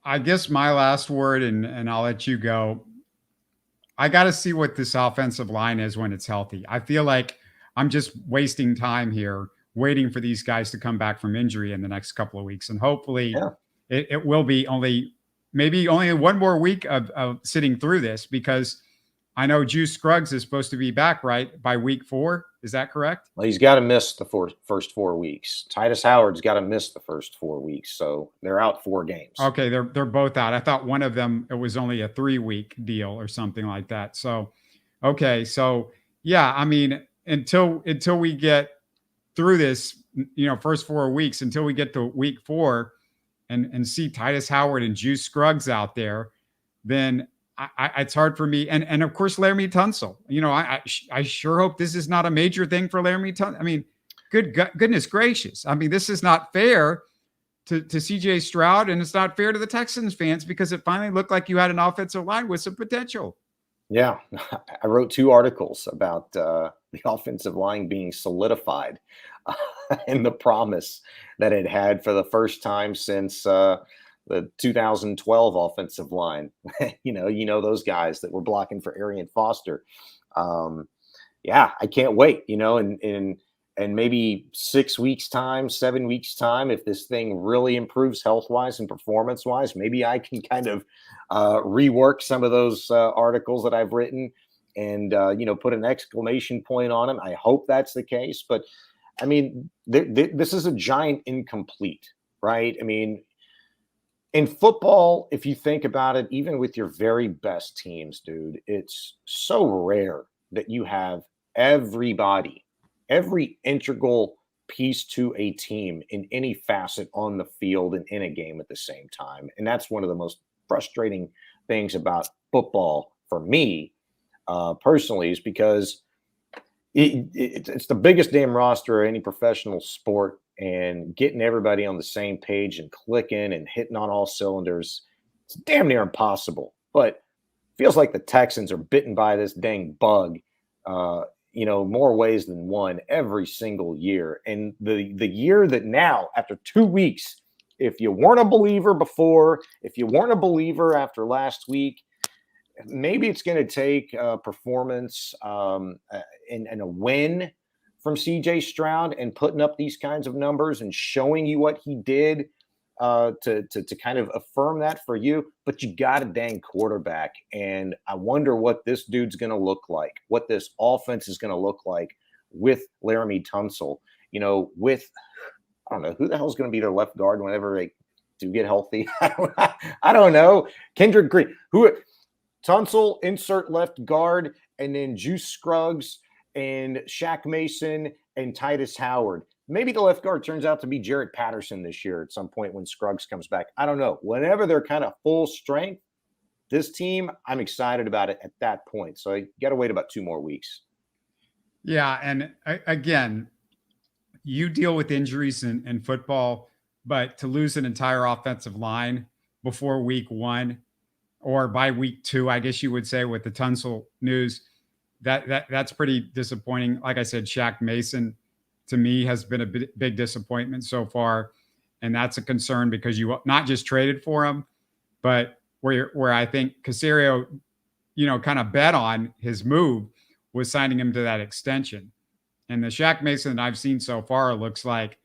I guess my last word, and I'll let you go. I got to see what this offensive line is when it's healthy. I feel like I'm just wasting time here waiting for these guys to come back from injury in the next couple of weeks. And hopefully it will be maybe only 1 more week of sitting through this, because I know Juice Scruggs is supposed to be back, right, by week 4. Is that correct? Well, he's got to miss the first 4 weeks. Titus Howard's got to miss the first 4 weeks. So they're out 4 games. Okay, they're both out. I thought one of them, it was only a 3-week deal or something like that. So, okay. So, yeah, I mean, until we get through this, first 4 weeks, until we get to week 4 and see Titus Howard and Juice Scruggs out there, then it's hard for me. And of course, Laramie Tunsil, I sure hope this is not a major thing for Laramie Tunsil. I mean, goodness gracious. I mean, this is not fair to CJ Stroud, and it's not fair to the Texans fans because it finally looked like you had an offensive line with some potential. Yeah, I wrote 2 articles about the offensive line being solidified and the promise that it had for the first time since the 2012 offensive line. you know those guys that were blocking for Arian Foster. Yeah, I can't wait. And maybe 6 weeks time, 7 weeks time, if this thing really improves health wise and performance wise, maybe I can kind of rework some of those articles that I've written and, put an exclamation point on them. I hope that's the case. But I mean, this is a giant incomplete, right? I mean, in football, if you think about it, even with your very best teams, dude, it's so rare that you have every integral piece to a team in any facet on the field and in a game at the same time. And that's one of the most frustrating things about football for me personally, is because it's the biggest damn roster of any professional sport, and getting everybody on the same page and clicking and hitting on all cylinders, it's damn near impossible. But feels like the Texans are bitten by this dang bug more ways than one every single year. And the year that now, after 2 weeks, if you weren't a believer before, if you weren't a believer after last week, maybe it's going to take performance and a win from CJ Stroud and putting up these kinds of numbers and showing you what he did to kind of affirm that for you. But you got a dang quarterback, and I wonder what this dude's going to look like, what this offense is going to look like with Laramie Tunsil. With I don't know who the hell is going to be their left guard whenever they do get healthy. I don't know. Kendrick Green, Tunsil, insert left guard, and then Juice Scruggs and Shaq Mason and Titus Howard. Maybe the left guard turns out to be Jarrett Patterson this year at some point when Scruggs comes back. I don't know. Whenever they're kind of full strength, this team, I'm excited about it at that point. So you got to wait about 2 more weeks. Yeah. And again, you deal with injuries in football, but to lose an entire offensive line before week 1 or by week 2, I guess you would say, with the Tunsil news, that's pretty disappointing. Like I said, Shaq Mason, to me, has been a big disappointment so far. And that's a concern because you not just traded for him, but where I think Caserio, kind of bet on his move was signing him to that extension. And the Shaq Mason that I've seen so far looks like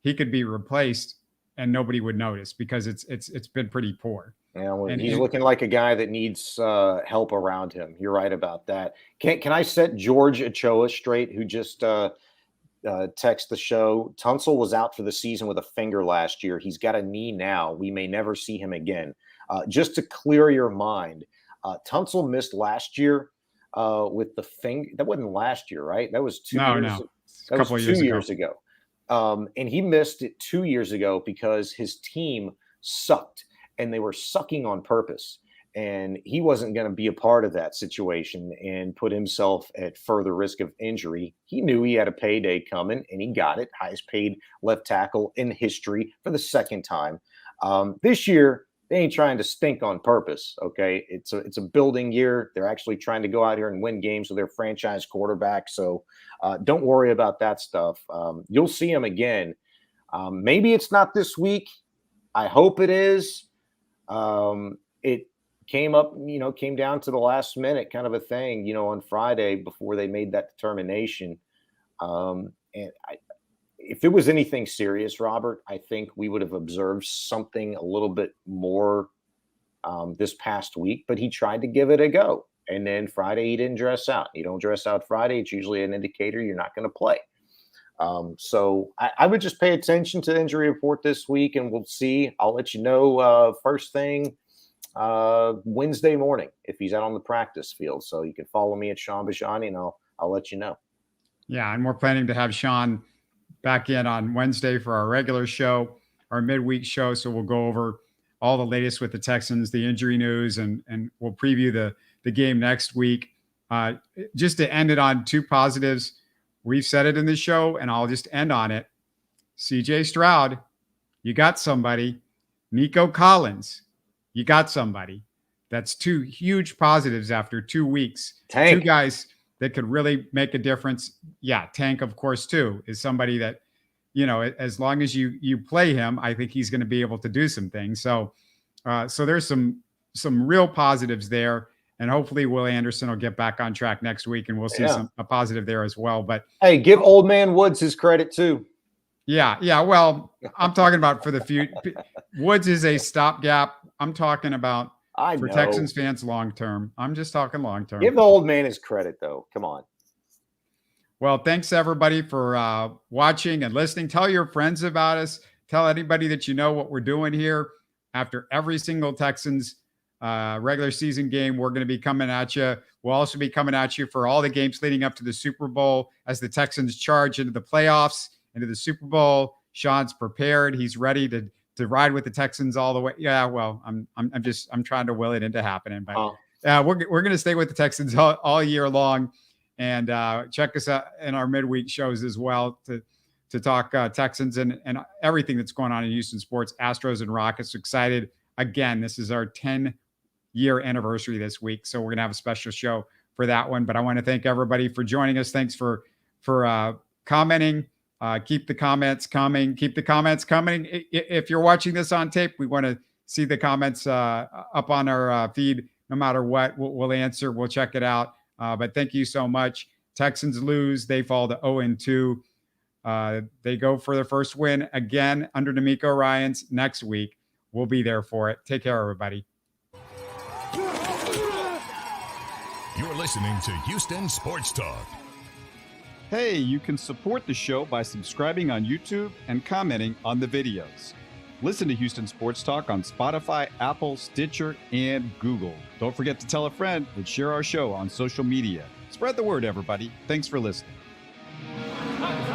he could be replaced and nobody would notice because it's been pretty poor. Yeah, well, he's looking like a guy that needs help around him. You're right about that. Can I set George Ochoa straight, who just text the show? Tunsil was out for the season with a finger last year. He's got a knee now. We may never see him again. Just to clear your mind, Tunsil missed last year with the finger. That wasn't last year, right? That was 2 years. No. That was 2 years ago. And he missed it 2 years ago because his team sucked, and they were sucking on purpose. And he wasn't going to be a part of that situation and put himself at further risk of injury. He knew he had a payday coming, and he got it. Highest paid left tackle in history for the second time. This year, they ain't trying to stink on purpose, okay? It's a building year. They're actually trying to go out here and win games with their franchise quarterback. So don't worry about that stuff. You'll see him again. Maybe it's not this week. I hope it is. It came down to the last minute kind of a thing, on Friday before they made that determination. If it was anything serious, Robert, I think we would have observed something a little bit more this past week, but he tried to give it a go. And then Friday, he didn't dress out. You don't dress out Friday, it's usually an indicator you're not going to play. So I would just pay attention to the injury report this week, and we'll see. I'll let you know first thing Wednesday morning if he's out on the practice field. So you can follow me at Shaun Bijani, and I'll let you know. Yeah, and we're planning to have Shaun back in on Wednesday for our regular show, our midweek show. So we'll go over all the latest with the Texans, the injury news, and we'll preview the game next week. Just to end it on 2 positives, we've said it in the show, and I'll just end on it. CJ Stroud, you got somebody. Nico Collins, you got somebody. That's 2 huge positives after 2 weeks. Tank. 2 guys that could really make a difference. Yeah, Tank, of course, too, is somebody that, as long as you play him, I think he's going to be able to do some things. So there's some real positives there, and hopefully Will Anderson will get back on track next week, and we'll see a positive there as well. But hey, give old man Woods his credit too. Yeah. Well, I'm talking about for the future. Woods is a stopgap. I'm talking about for Texans fans long term. I'm just talking long term. Give the old man his credit, though. Come on. Well, thanks everybody for watching and listening. Tell your friends about us. Tell anybody that you know what we're doing here. After every single Texans regular season game, we're going to be coming at you. We'll also be coming at you for all the games leading up to the Super Bowl as the Texans charge into the playoffs, into the Super Bowl. Sean's prepared. He's ready to ride with the Texans all the way. Yeah, well, I'm trying to will it into happening, but we're going to stay with the Texans all year long, and check us out in our midweek shows as well to talk Texans and everything that's going on in Houston sports. Astros and Rockets. Excited again. This is our 10-year anniversary this week, so we're going to have a special show for that one. But I want to thank everybody for joining us. Thanks for commenting. Keep the comments coming. Keep the comments coming. If you're watching this on tape, we want to see the comments up on our feed. No matter what, we'll answer. We'll check it out. But thank you so much. Texans lose. They fall to 0-2. They go for their first win again under D'Amico Ryans next week. We'll be there for it. Take care, everybody. You're listening to Houston Sports Talk. Hey, you can support the show by subscribing on YouTube and commenting on the videos. Listen to Houston Sports Talk on Spotify, Apple, Stitcher, and Google. Don't forget to tell a friend and share our show on social media. Spread the word, everybody. Thanks for listening.